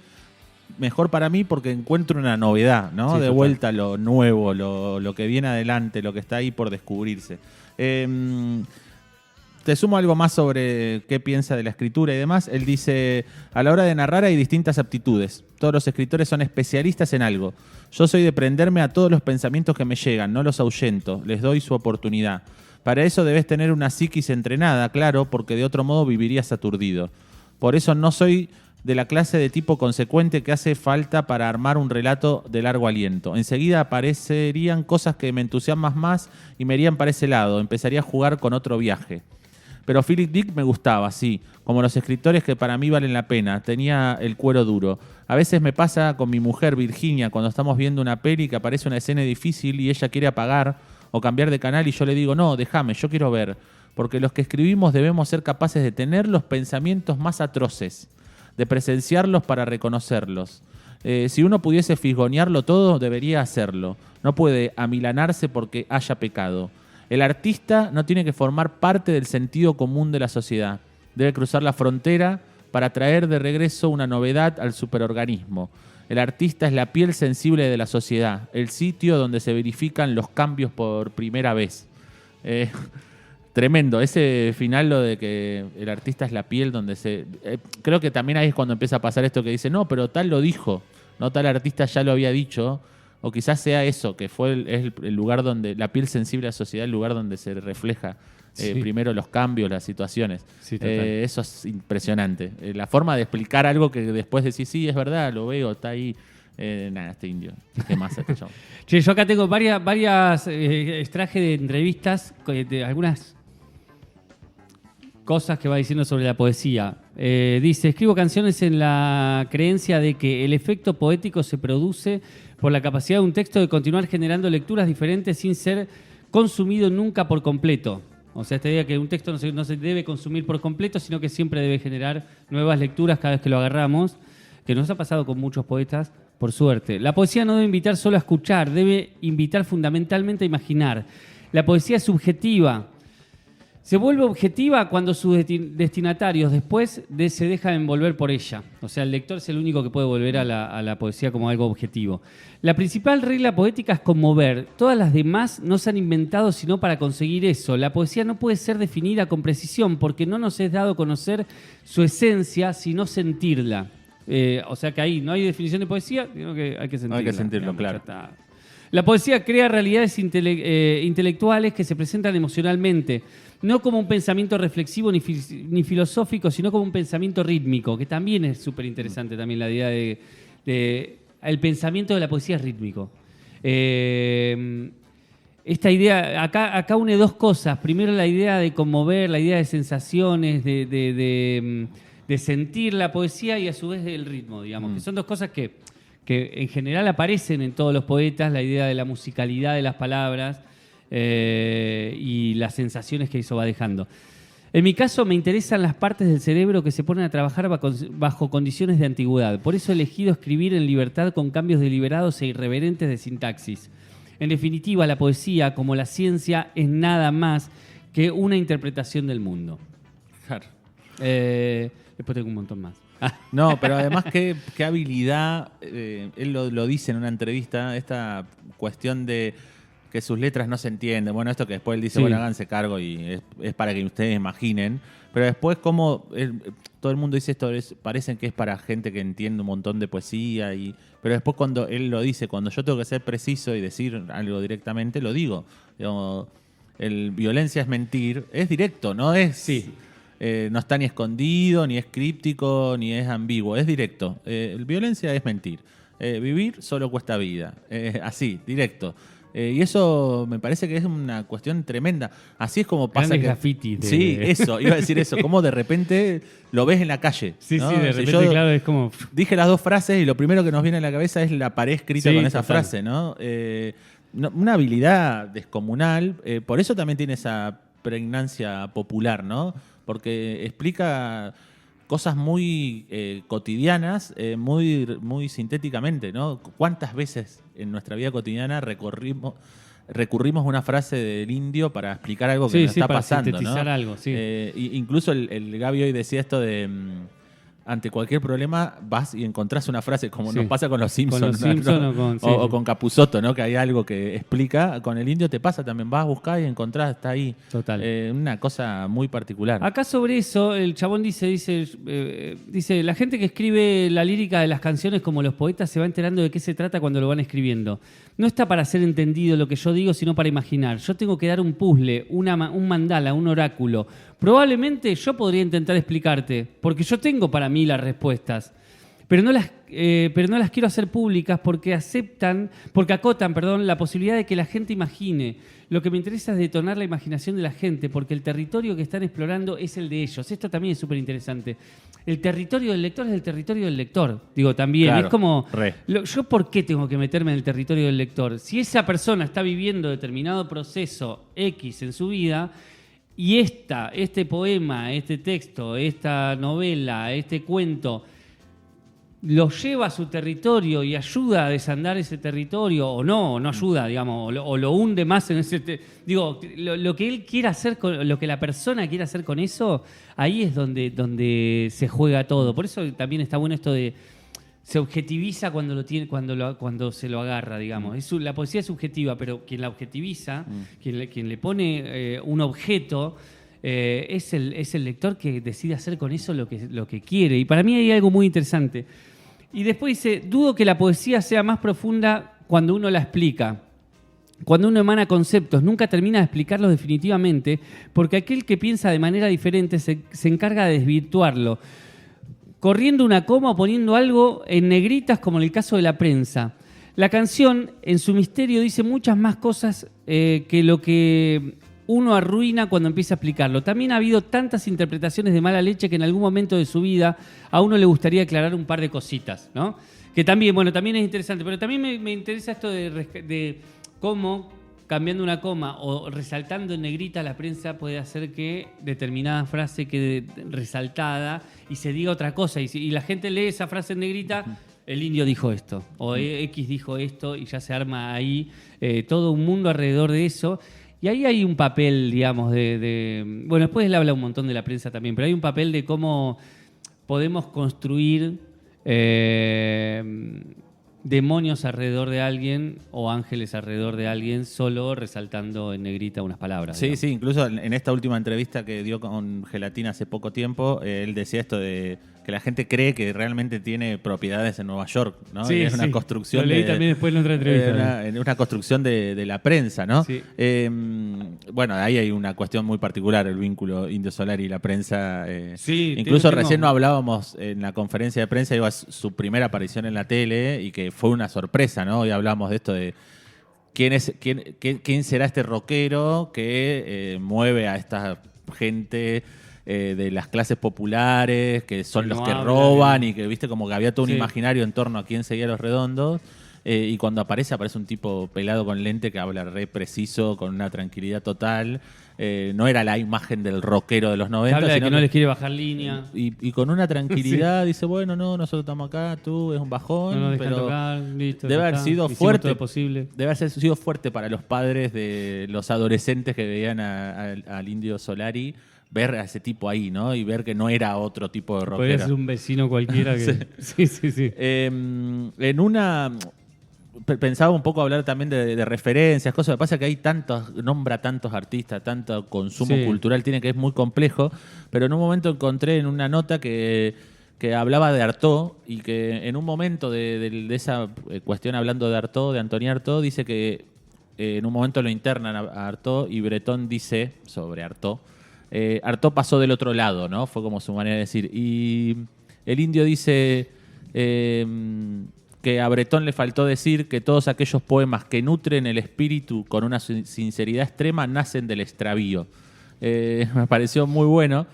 mejor para mí porque encuentro una novedad, ¿no? Sí, de total. vuelta lo nuevo, lo que viene adelante, lo que está ahí por descubrirse. Te sumo algo más sobre qué piensa de la escritura y demás. Él dice, a la hora de narrar hay distintas aptitudes. Todos los escritores son especialistas en algo. Yo soy de prenderme a todos los pensamientos que me llegan, no los ahuyento, les doy su oportunidad. Para eso debes tener una psiquis entrenada, claro, porque de otro modo vivirías aturdido. Por eso no soy de la clase de tipo consecuente que hace falta para armar un relato de largo aliento. Enseguida aparecerían cosas que me entusiasman más y me irían para ese lado. Empezaría a jugar con otro viaje. Pero Philip Dick me gustaba, sí, como los escritores que para mí valen la pena. Tenía el cuero duro. A veces me pasa con mi mujer Virginia cuando estamos viendo una peli que aparece una escena difícil y ella quiere apagar o cambiar de canal y yo le digo, no, déjame, yo quiero ver. Porque los que escribimos debemos ser capaces de tener los pensamientos más atroces, de presenciarlos para reconocerlos. Si uno pudiese fisgonearlo todo, debería hacerlo. No puede amilanarse porque haya pecado. El artista no tiene que formar parte del sentido común de la sociedad. Debe cruzar la frontera para traer de regreso una novedad al superorganismo. El artista es la piel sensible de la sociedad, el sitio donde se verifican los cambios por primera vez. Tremendo, ese final, lo de que el artista es la piel donde se... creo que también ahí es cuando empieza a pasar esto que dice, no, pero tal lo dijo, no, tal artista ya lo había dicho. O quizás sea eso, que es el lugar donde, la piel sensible de la sociedad, el lugar donde se refleja primero los cambios, las situaciones. Sí, total. Eso es impresionante. La forma de explicar algo que después decís, sí, es verdad, lo veo, está ahí. Nada, este indio. ¿Qué más este chavo? Che, yo acá tengo varias extraje de entrevistas, de algunas cosas que va diciendo sobre la poesía. Dice, escribo canciones en la creencia de que el efecto poético se produce por la capacidad de un texto de continuar generando lecturas diferentes sin ser consumido nunca por completo. O sea, esta idea que un texto no se debe consumir por completo, sino que siempre debe generar nuevas lecturas cada vez que lo agarramos, que nos ha pasado con muchos poetas, por suerte. La poesía no debe invitar solo a escuchar, debe invitar fundamentalmente a imaginar. La poesía es subjetiva. Se vuelve objetiva cuando sus destinatarios después se dejan envolver por ella. O sea, el lector es el único que puede volver a la poesía como algo objetivo. La principal regla poética es conmover. Todas las demás no se han inventado sino para conseguir eso. La poesía no puede ser definida con precisión porque no nos es dado conocer su esencia, sino sentirla. O sea que ahí no hay definición de poesía, sino que hay que sentirla. Hay que sentirlo, digamos, claro. La poesía crea realidades intelectuales que se presentan emocionalmente, no como un pensamiento reflexivo ni filosófico, sino como un pensamiento rítmico, que también es súper interesante también la idea de el pensamiento de la poesía es rítmico. Esta idea, acá une dos cosas. Primero la idea de conmover, la idea de sensaciones, de sentir la poesía y a su vez el ritmo, digamos, que son dos cosas que en general aparecen en todos los poetas, la idea de la musicalidad de las palabras y las sensaciones que eso va dejando. En mi caso me interesan las partes del cerebro que se ponen a trabajar bajo condiciones de antigüedad. Por eso he elegido escribir en libertad con cambios deliberados e irreverentes de sintaxis. En definitiva, la poesía, como la ciencia, es nada más que una interpretación del mundo. Claro. Después tengo un montón más. No, pero además qué habilidad, él lo dice en una entrevista, esta cuestión de que sus letras no se entienden. Bueno, esto que después él dice, Sí. bueno, háganse cargo y es para que ustedes imaginen. Pero después como todo el mundo dice esto, parecen que es para gente que entiende un montón de poesía. Pero después cuando él lo dice, cuando yo tengo que ser preciso y decir algo directamente, lo digo. Digamos, violencia es mentir, es directo, no es... Sí. No está ni escondido, ni es críptico, ni es ambiguo, es directo. Violencia es mentir. Vivir solo cuesta vida. Así, directo. Y eso me parece que es una cuestión tremenda. Así es como pasa. Grandes graffiti de- Sí, eso, iba a decir eso. Como de repente lo ves en la calle. Sí, ¿no? sí, de Si repente, yo claro, es como... dije las dos frases y lo primero que nos viene a la cabeza es la pared escrita Sí, con esa total. frase, ¿no? Una habilidad descomunal. Por eso también tiene esa pregnancia popular, ¿no? Porque explica cosas muy cotidianas, muy sintéticamente, ¿no? ¿Cuántas veces en nuestra vida cotidiana recurrimos a una frase del indio para explicar algo que nos está para pasando, sintetizar ¿no? algo, sí. Incluso el Gaby hoy decía esto de ante cualquier problema vas y encontrás una frase, como nos pasa con los Simpsons, ¿no? O con Capusotto, ¿no? Que hay algo que explica. Con el indio te pasa también, vas a buscar y encontrás, está ahí. Total. Una cosa muy particular. Acá sobre eso, el chabón dice, la gente que escribe la lírica de las canciones como los poetas se va enterando de qué se trata cuando lo van escribiendo. No está para ser entendido lo que yo digo, sino para imaginar. Yo tengo que dar un puzzle, un mandala, un oráculo. Probablemente yo podría intentar explicarte, porque yo tengo para mí las respuestas. Pero no las quiero hacer públicas porque acotan la posibilidad de que la gente imagine. Lo que me interesa es detonar la imaginación de la gente, porque el territorio que están explorando es el de ellos. Esto también es súper interesante. El territorio del lector es el territorio del lector. Digo, también. Claro, es como, ¿yo por qué tengo que meterme en el territorio del lector? Si esa persona está viviendo determinado proceso X en su vida, y este poema, este texto, esta novela, este cuento lo lleva a su territorio y ayuda a desandar ese territorio, o no ayuda, digamos, o lo hunde más en ese... lo que él quiera hacer, lo que la persona quiera hacer con eso, ahí es donde se juega todo. Por eso también está bueno esto de... Se objetiviza cuando se lo agarra, digamos. La poesía es subjetiva, pero quien la objetiviza, quien le pone un objeto... es el lector que decide hacer con eso lo que quiere. Y para mí hay algo muy interesante. Y después dice, dudo que la poesía sea más profunda cuando uno la explica. Cuando uno emana conceptos, nunca termina de explicarlos definitivamente, porque aquel que piensa de manera diferente se encarga de desvirtuarlo, corriendo una coma o poniendo algo en negritas, como en el caso de la prensa. La canción, en su misterio, dice muchas más cosas que lo que uno arruina cuando empieza a explicarlo. También ha habido tantas interpretaciones de mala leche que en algún momento de su vida a uno le gustaría aclarar un par de cositas, ¿no? Que también es interesante, pero también me interesa esto de cómo, cambiando una coma o resaltando en negrita, la prensa puede hacer que determinada frase quede resaltada y se diga otra cosa. Y la gente lee esa frase en negrita, el indio dijo esto, o X dijo esto, y ya se arma ahí todo un mundo alrededor de eso. Y ahí hay un papel, digamos, bueno, después él habla un montón de la prensa también, pero hay un papel de cómo podemos construir demonios alrededor de alguien o ángeles alrededor de alguien solo resaltando en negrita unas palabras. Sí, digamos. sí, incluso en esta última entrevista que dio con Gelatina hace poco tiempo, él decía esto de que la gente cree que realmente tiene propiedades en Nueva York, ¿no? Sí, y es una construcción lo leí también después en otra entrevista. una construcción de la prensa, ¿no? Sí. Bueno, ahí hay una cuestión muy particular, el vínculo Indio Solari y la prensa. Sí, incluso recién no hablábamos en la conferencia de prensa, iba su primera aparición en la tele y que fue una sorpresa, ¿no? Hoy hablábamos de esto de quién será este rockero que mueve a esta gente de las clases populares, que son los que roban y que, viste, como que había todo un imaginario en torno a quién seguía Los Redondos. Y cuando aparece un tipo pelado con lente que habla re preciso, con una tranquilidad total. No era la imagen del rockero de los 90. Habla de sino que no les quiere bajar línea. Y con una tranquilidad dice, bueno, no, nosotros estamos acá, tú, es un bajón. No nos dejan pero tocar, listo. debe haber sido hicimos fuerte. todo lo posible. Debe haber sido fuerte para los padres de los adolescentes que veían al Indio Solari ver a ese tipo ahí, ¿no? Y ver que no era otro tipo de rockero. Podría ser un vecino cualquiera que... Sí. En una... Pensaba un poco hablar también de referencias, cosas. Lo que pasa es que hay nombra tantos artistas, tanto consumo cultural, es muy complejo. Pero en un momento encontré en una nota que hablaba de Artaud y que en un momento de esa cuestión, hablando de Artaud, de Antoine Artaud, dice que en un momento lo internan a Artaud y Breton dice sobre Artaud, Artaud pasó del otro lado, ¿no? Fue como su manera de decir. Y el indio dice que a Breton le faltó decir que todos aquellos poemas que nutren el espíritu con una sinceridad extrema nacen del extravío. Me pareció muy bueno.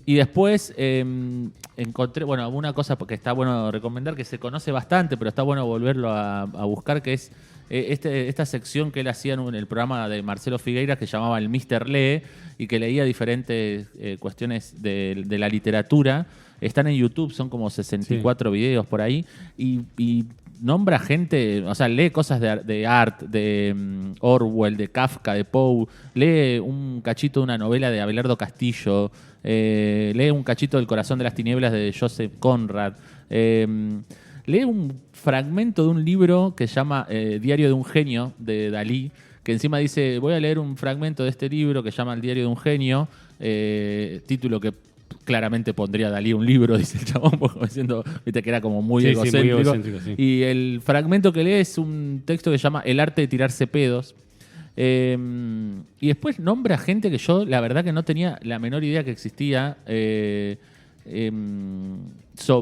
Y después encontré, una cosa que está bueno recomendar, que se conoce bastante, pero está bueno volverlo a buscar, que es esta sección que él hacía en el programa de Marcelo Figueiras que llamaba el Mr. Lee y que leía diferentes cuestiones de la literatura. Están en YouTube, son como 64 videos por ahí y nombra gente, o sea, lee cosas de Art, de Orwell, de Kafka, de Poe, lee un cachito de una novela de Abelardo Castillo, lee un cachito del Corazón de las Tinieblas de Joseph Conrad, lee un fragmento de un libro que se llama Diario de un genio, de Dalí, que encima dice, voy a leer un fragmento de este libro que se llama El Diario de un genio, título que claramente pondría Dalí un libro, dice el chabón, porque diciendo, viste que era como muy egocéntrico. Muy egocéntrico, sí. Y el fragmento que lee es un texto que se llama El arte de tirarse pedos. Y después nombra gente que yo, la verdad, que no tenía la menor idea que existía.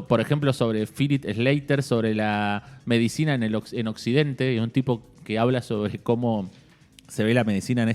Por ejemplo, sobre Philip Slater, sobre la medicina en Occidente, y un tipo que habla sobre cómo se ve la medicina en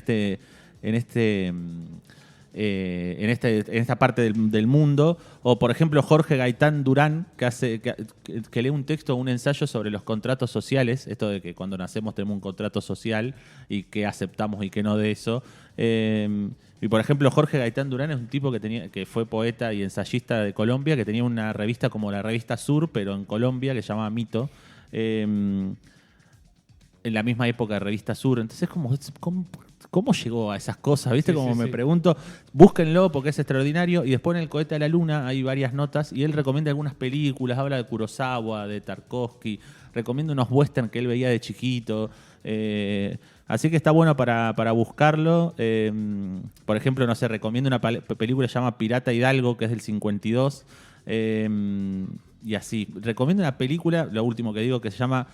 esta parte del mundo. O, por ejemplo, Jorge Gaitán Durán, que lee un texto, un ensayo sobre los contratos sociales, esto de que cuando nacemos tenemos un contrato social y que aceptamos y que no de eso. Y, por ejemplo, Jorge Gaitán Durán es un tipo que fue poeta y ensayista de Colombia, que tenía una revista como la revista Sur, pero en Colombia, que se llamaba Mito. En la misma época de Revista Sur. Entonces, ¿cómo llegó a esas cosas? ¿Viste? Me pregunto, búsquenlo porque es extraordinario. Y después en El cohete a la luna hay varias notas y él recomienda algunas películas, habla de Kurosawa, de Tarkovsky, recomienda unos western que él veía de chiquito. Así que está bueno para buscarlo. Por ejemplo, no sé, recomiendo una película que se llama Pirata Hidalgo, que es del 52. Y así. Recomiendo una película, lo último que digo, que se llama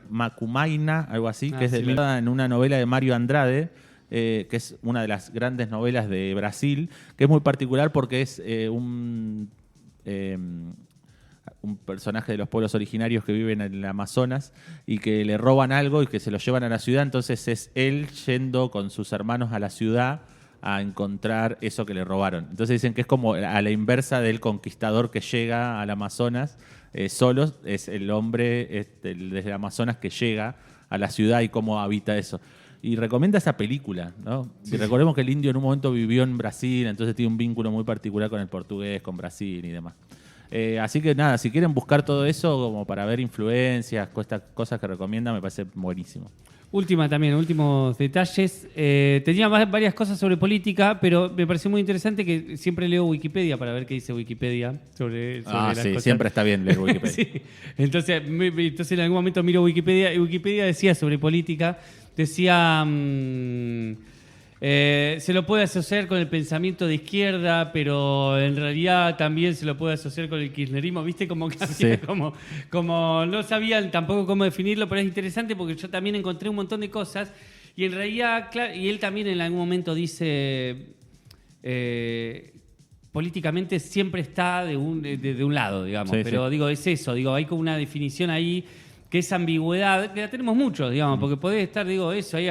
Macumaina, algo así, que es en una novela de Mario Andrade, que es una de las grandes novelas de Brasil, que es muy particular porque es un personaje de los pueblos originarios que viven en el Amazonas y que le roban algo y que se lo llevan a la ciudad. Entonces es él yendo con sus hermanos a la ciudad a encontrar eso que le robaron. Entonces dicen que es como a la inversa del conquistador que llega al Amazonas solo, es el hombre desde el Amazonas que llega a la ciudad y cómo habita eso. Y recomienda esa película, ¿no? Sí. Recordemos que el indio en un momento vivió en Brasil, entonces tiene un vínculo muy particular con el portugués, con Brasil y demás. Así que nada, si quieren buscar todo eso como para ver influencias, cosas que recomienda, me parece buenísimo. Últimos detalles. Tenía varias cosas sobre política, pero me pareció muy interesante que siempre leo Wikipedia para ver qué dice Wikipedia sobre las cosas. Siempre está bien leer Wikipedia. Sí. Entonces en algún momento miro Wikipedia y Wikipedia decía sobre política, decía... se lo puede asociar con el pensamiento de izquierda, pero en realidad también se lo puede asociar con el kirchnerismo. ¿Viste? Como que había, como no sabían tampoco cómo definirlo, pero es interesante porque yo también encontré un montón de cosas y en realidad, claro, y él también en algún momento dice políticamente siempre está de un lado, digamos. Sí, pero digo, es eso, hay como una definición ahí que es ambigüedad, que la tenemos muchos, digamos, porque podés estar, eso, hay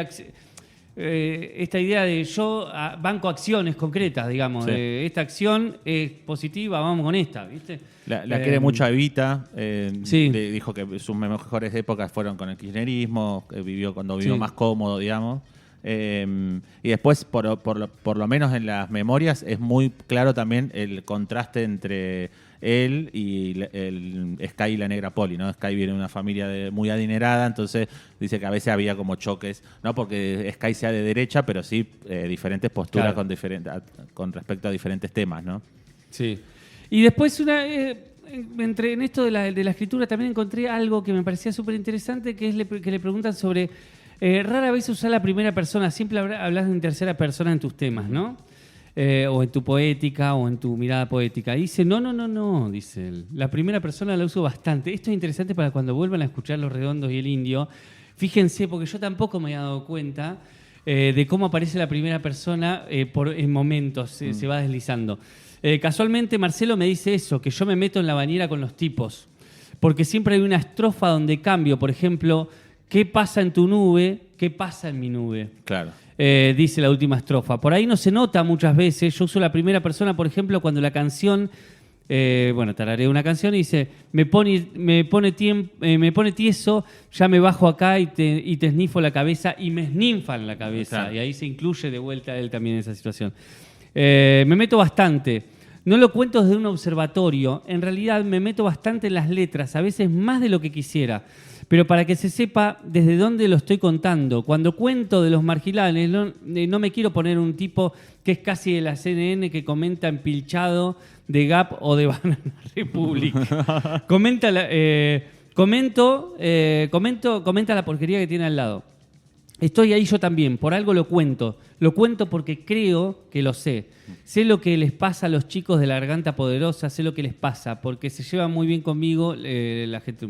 esta idea de yo banco acciones concretas, digamos, de esta acción es positiva, vamos con esta, ¿viste? La quiere mucho a Evita, dijo que sus mejores épocas fueron con el kirchnerismo, cuando vivió más cómodo, digamos. Y después, por lo menos en las memorias, es muy claro también el contraste entre él y el Sky y la Negra Poli, ¿no? Sky viene de una familia muy adinerada, entonces dice que a veces había como choques, no porque Sky sea de derecha, pero sí diferentes posturas con respecto a diferentes temas, ¿no? Sí. Y después en esto de la escritura también encontré algo que me parecía súper interesante, que es que le preguntan sobre rara vez usar la primera persona, siempre hablas en tercera persona en tus temas, ¿no? O en tu poética o en tu mirada poética. Y dice, no, dice él. La primera persona la uso bastante. Esto es interesante para cuando vuelvan a escuchar Los Redondos y el Indio. Fíjense, porque yo tampoco me había dado cuenta de cómo aparece la primera persona en momentos, se va deslizando. Casualmente Marcelo me dice eso, que yo me meto en la bañera con los tipos. Porque siempre hay una estrofa donde cambio, por ejemplo, ¿qué pasa en tu nube? ¿Qué pasa en mi nube? Claro. Dice la última estrofa. Por ahí no se nota muchas veces. Yo uso la primera persona, por ejemplo, cuando la canción Bueno, tararé una canción y dice, me pone tieso, ya me bajo acá y te esnifo la cabeza y me esninfan la cabeza. Claro. Y ahí se incluye de vuelta él también en esa situación. Me meto bastante. No lo cuento desde un observatorio. En realidad me meto bastante en las letras, a veces más de lo que quisiera. Pero para que se sepa desde dónde lo estoy contando. Cuando cuento de los marginales, no me quiero poner un tipo que es casi de la CNN que comenta empilchado de Gap o de Banana Republic. Comenta la porquería que tiene al lado. Estoy ahí yo también, por algo lo cuento. Lo cuento porque creo que lo sé. Sé lo que les pasa a los chicos de la Garganta Poderosa, sé lo que les pasa, porque se llevan muy bien conmigo la gente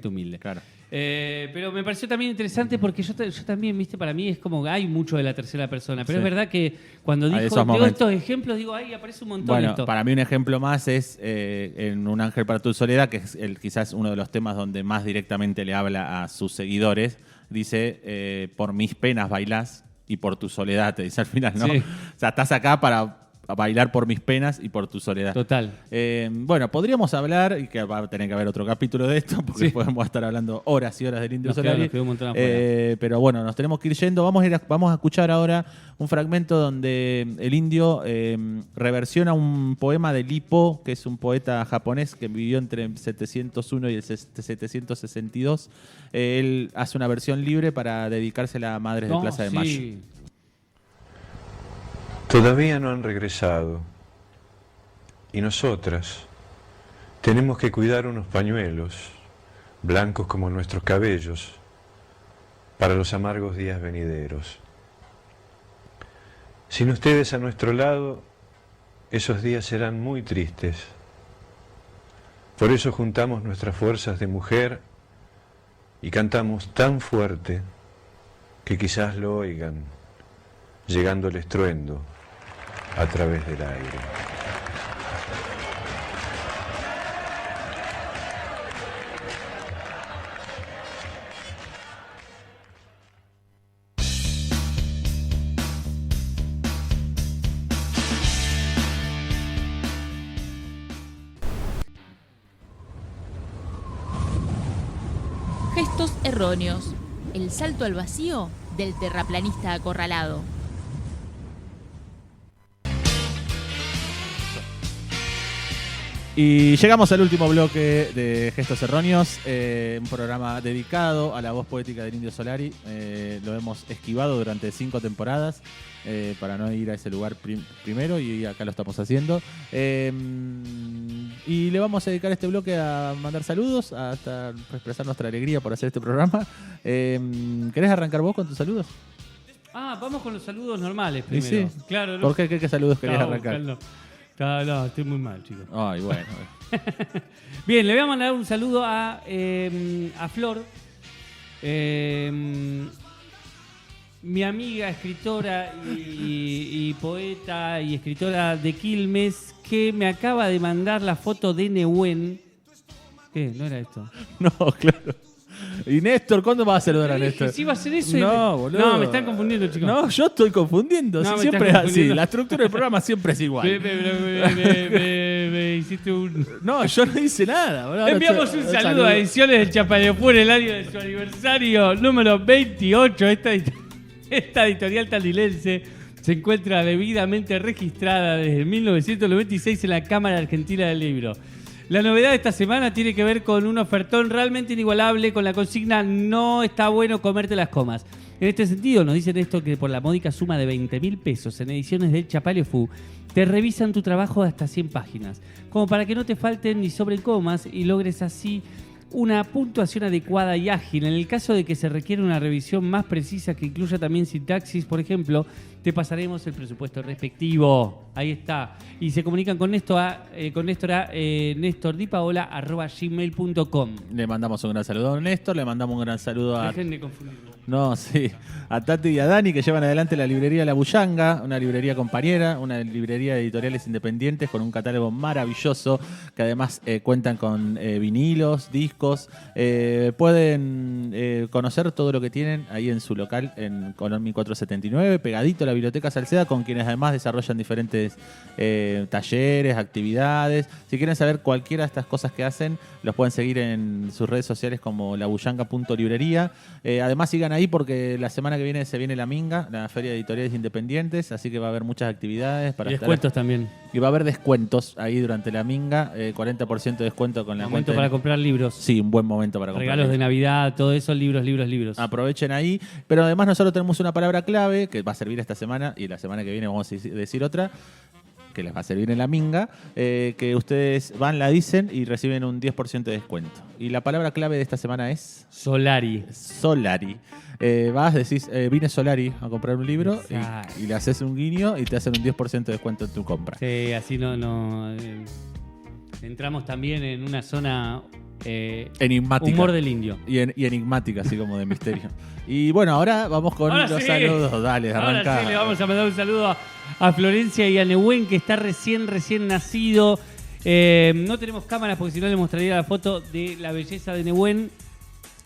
humilde. Claro. Pero me pareció también interesante porque yo también, viste, para mí es como que hay mucho de la tercera persona. Pero Sí. es verdad que cuando Hay esos digo momentos. estos ejemplos, digo, ahí aparece un montón Bueno, esto. para mí un ejemplo más es en Un ángel para tu soledad, que es quizás uno de los temas donde más directamente le habla a sus seguidores. Dice, por mis penas bailás y por tu soledad, te dice al final, ¿no? Sí. O sea, estás acá para bailar por mis penas y por tu soledad. Total. Bueno, podríamos hablar, y que va a tener que haber otro capítulo de esto, porque Sí. podemos estar hablando horas y horas del Indio Nos Solari. quedó un montón afuera. Pero bueno, nos tenemos que ir yendo. Vamos a escuchar ahora un fragmento donde el Indio reversiona un poema de Li Po, que es un poeta japonés que vivió entre el 701 y el 762. Él hace una versión libre para dedicársela a Madres de Plaza de Mayo. Todavía no han regresado y nosotras tenemos que cuidar unos pañuelos blancos como nuestros cabellos para los amargos días venideros. Sin ustedes a nuestro lado, esos días serán muy tristes. Por eso juntamos nuestras fuerzas de mujer y cantamos tan fuerte que quizás lo oigan, llegando el estruendo a través del aire. Gestos erróneos. El salto al vacío del terraplanista acorralado. Y llegamos al último bloque de Gestos Erróneos, un programa dedicado a la voz poética del Indio Solari. Lo hemos esquivado durante 5 temporadas para no ir a ese lugar primero, y acá lo estamos haciendo. Y le vamos a dedicar este bloque a mandar saludos, a expresar nuestra alegría por hacer este programa. ¿Querés arrancar vos con tus saludos? Vamos con los saludos normales ¿Y primero. sí? Claro, ¿Por qué? ¿Qué saludos querés arrancar? No, estoy muy mal, chicos. Ay, bueno. Bien, le voy a mandar un saludo a Flor, mi amiga escritora y poeta y escritora de Quilmes, que me acaba de mandar la foto de Nehuen. ¿Qué? ¿No era esto? No, claro. Y Néstor, ¿cuándo vas a saludar a Dije, Néstor? sí, iba a ser eso. No, boludo. No, me están confundiendo, chicos. No, yo estoy confundiendo. No, Sí, me siempre estás es así. confundiendo. La estructura del programa siempre es igual. Me hiciste un... No, yo no hice nada. Boludo. Enviamos un saludo a Ediciones del Chapalopú en el año de su aniversario número 28. Esta editorial tandilense se encuentra debidamente registrada desde 1996 en la Cámara Argentina del Libro. La novedad de esta semana tiene que ver con un ofertón realmente inigualable con la consigna "no está bueno comerte las comas". En este sentido, nos dicen esto, que por la módica suma de 20.000 pesos en Ediciones del Chapalopú te revisan tu trabajo de hasta 100 páginas, como para que no te falten ni sobren comas y logres así una puntuación adecuada y ágil. En el caso de que se requiera una revisión más precisa que incluya también sintaxis, por ejemplo, te pasaremos el presupuesto respectivo. Ahí está. Y se comunican con Néstor a nestordipaola@gmail.com. Le mandamos un gran saludo a Néstor, le mandamos un gran saludo a... Dejen de confundirlo. No, sí. A Tati y a Dani, que llevan adelante la librería La Bullanga, una librería compañera, una librería de editoriales independientes con un catálogo maravilloso, que además cuentan con vinilos, discos. Pueden conocer todo lo que tienen ahí en su local en Colón 1479, pegadito a la Biblioteca Salceda, con quienes además desarrollan diferentes talleres, actividades. Si quieren saber cualquiera de estas cosas que hacen, los pueden seguir en sus redes sociales como labullanga.librería. Además sigan ahí porque la semana que viene se viene la Minga, la Feria de Editoriales Independientes, así que va a haber muchas actividades. Para descuentos también. Y va a haber descuentos ahí durante la Minga, 40% de descuento con la Momento cuenta. para comprar libros. Sí, un buen momento para comprar Regalos de Navidad, todo eso, libros. Aprovechen ahí. Pero además nosotros tenemos una palabra clave que va a servir esta semana y la semana que viene vamos a decir otra que les va a servir en la Minga, que ustedes van, la dicen y reciben un 10% de descuento. Y la palabra clave de esta semana es... Solari. Solari. Vas, decís, vine Solari a comprar un libro y le haces un guiño y te hacen un 10% de descuento en tu compra. Sí, así no entramos también en una zona... enigmática. Humor del indio. Y enigmática, así como de misterio. Y bueno, ahora vamos con los saludos. Dale, arranca. Ahora sí, le vamos a mandar un saludo a Florencia y a Nehuen, que está recién nacido. No tenemos cámaras porque si no le mostraría la foto de la belleza de Nehuen,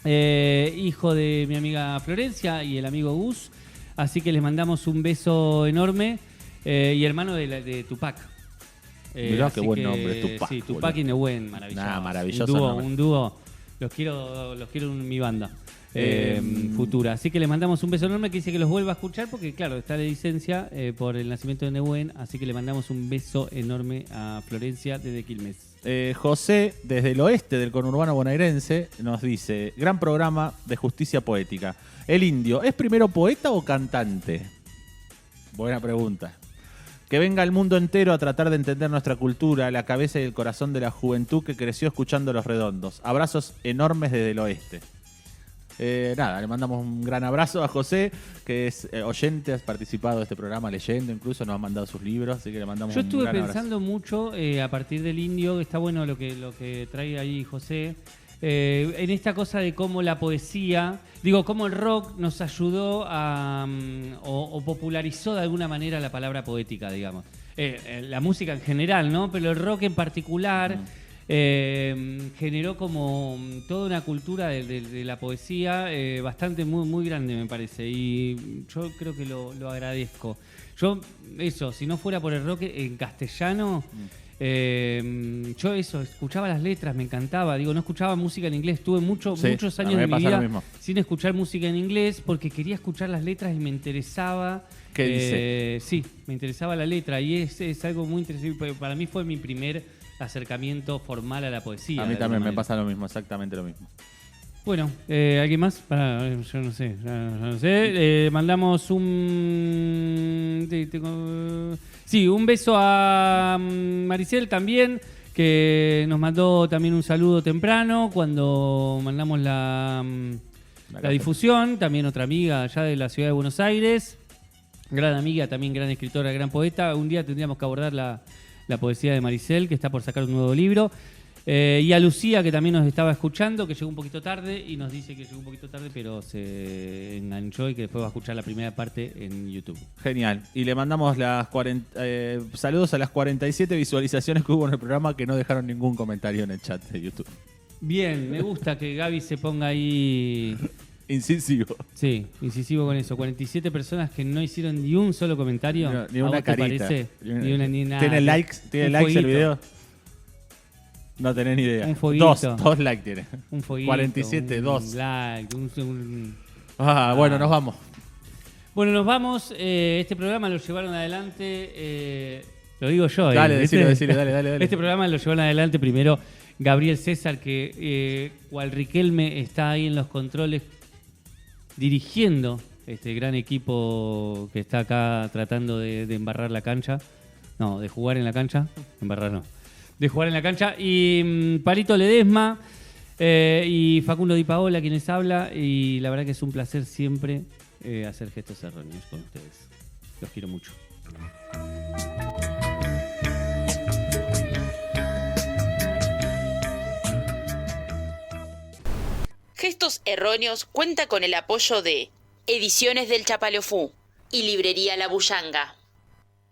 hijo de mi amiga Florencia y el amigo Gus. Así que les mandamos un beso enorme. Y hermano de Tupac. Mirá qué buen nombre, Tupac. Sí, Tupac y Nehuen, maravilloso. Maravilloso. Un dúo. Los quiero en mi banda futura. Así que le mandamos un beso enorme, que dice que los vuelva a escuchar porque, claro, está de licencia por el nacimiento de Nehuen. Así que le mandamos un beso enorme a Florencia desde Quilmes. José, desde el oeste del conurbano bonaerense, nos dice: gran programa de justicia poética. El indio, ¿es primero poeta o cantante? Buena pregunta. Que venga el mundo entero a tratar de entender nuestra cultura, la cabeza y el corazón de la juventud que creció escuchando Los Redondos. Abrazos enormes desde el oeste. Le mandamos un gran abrazo a José, que es oyente, ha participado de este programa leyendo, incluso nos ha mandado sus libros, así que le mandamos un gran abrazo. Yo estuve pensando mucho a partir del indio, está bueno lo que trae ahí José, en esta cosa de cómo la poesía, cómo el rock nos ayudó o popularizó de alguna manera la palabra poética, digamos. La música en general, ¿no? Pero el rock en particular generó como toda una cultura de la poesía bastante muy grande, me parece. Y yo creo que lo agradezco. Si no fuera por el rock en castellano... yo escuchaba las letras, me encantaba. No escuchaba música en inglés. Tuve muchos años de mi vida sin escuchar música en inglés porque quería escuchar las letras y me interesaba. ¿Qué dice? Sí, me interesaba la letra y es algo muy interesante. Para mí fue mi primer acercamiento formal a la poesía. A mí también me pasa lo mismo, exactamente lo mismo. Bueno, ¿alguien más? Yo no sé. Mandamos un beso a Maricel también, que nos mandó también un saludo temprano cuando mandamos la difusión. También otra amiga allá de la ciudad de Buenos Aires, gran amiga, también gran escritora, gran poeta. Un día tendríamos que abordar la poesía de Maricel, que está por sacar un nuevo libro. Y a Lucía, que también nos estaba escuchando, que llegó un poquito tarde y nos dice que llegó un poquito tarde, pero se enganchó y que después va a escuchar la primera parte en YouTube. Genial. Y le mandamos saludos a las 47 visualizaciones que hubo en el programa que no dejaron ningún comentario en el chat de YouTube. Bien, me gusta que Gaby se ponga ahí... Incisivo. Sí, incisivo con eso. 47 personas que no hicieron ni un solo comentario. No, ni una carita. ¿Te parece? Ni nada. ¿Tiene likes el video? No tenés ni idea. Un fueguito. Dos likes tiene. Un fueguito. 47, 2. Like, Bueno, nos vamos. Bueno, nos vamos. Este programa lo llevaron adelante. Lo digo yo. Dale, decilo, dale. Este programa lo llevaron adelante primero Gabriel César, que cual Riquelme está ahí en los controles dirigiendo este gran equipo que está acá tratando de embarrar la cancha. No, de jugar en la cancha. Embarrar no. De jugar en la cancha. Y Palito Ledesma y Facundo Di Paola, quienes habla. Y la verdad que es un placer siempre hacer gestos erróneos con ustedes. Los quiero mucho. Gestos Erróneos cuenta con el apoyo de Ediciones del Chapalofú y Librería La Bullanga.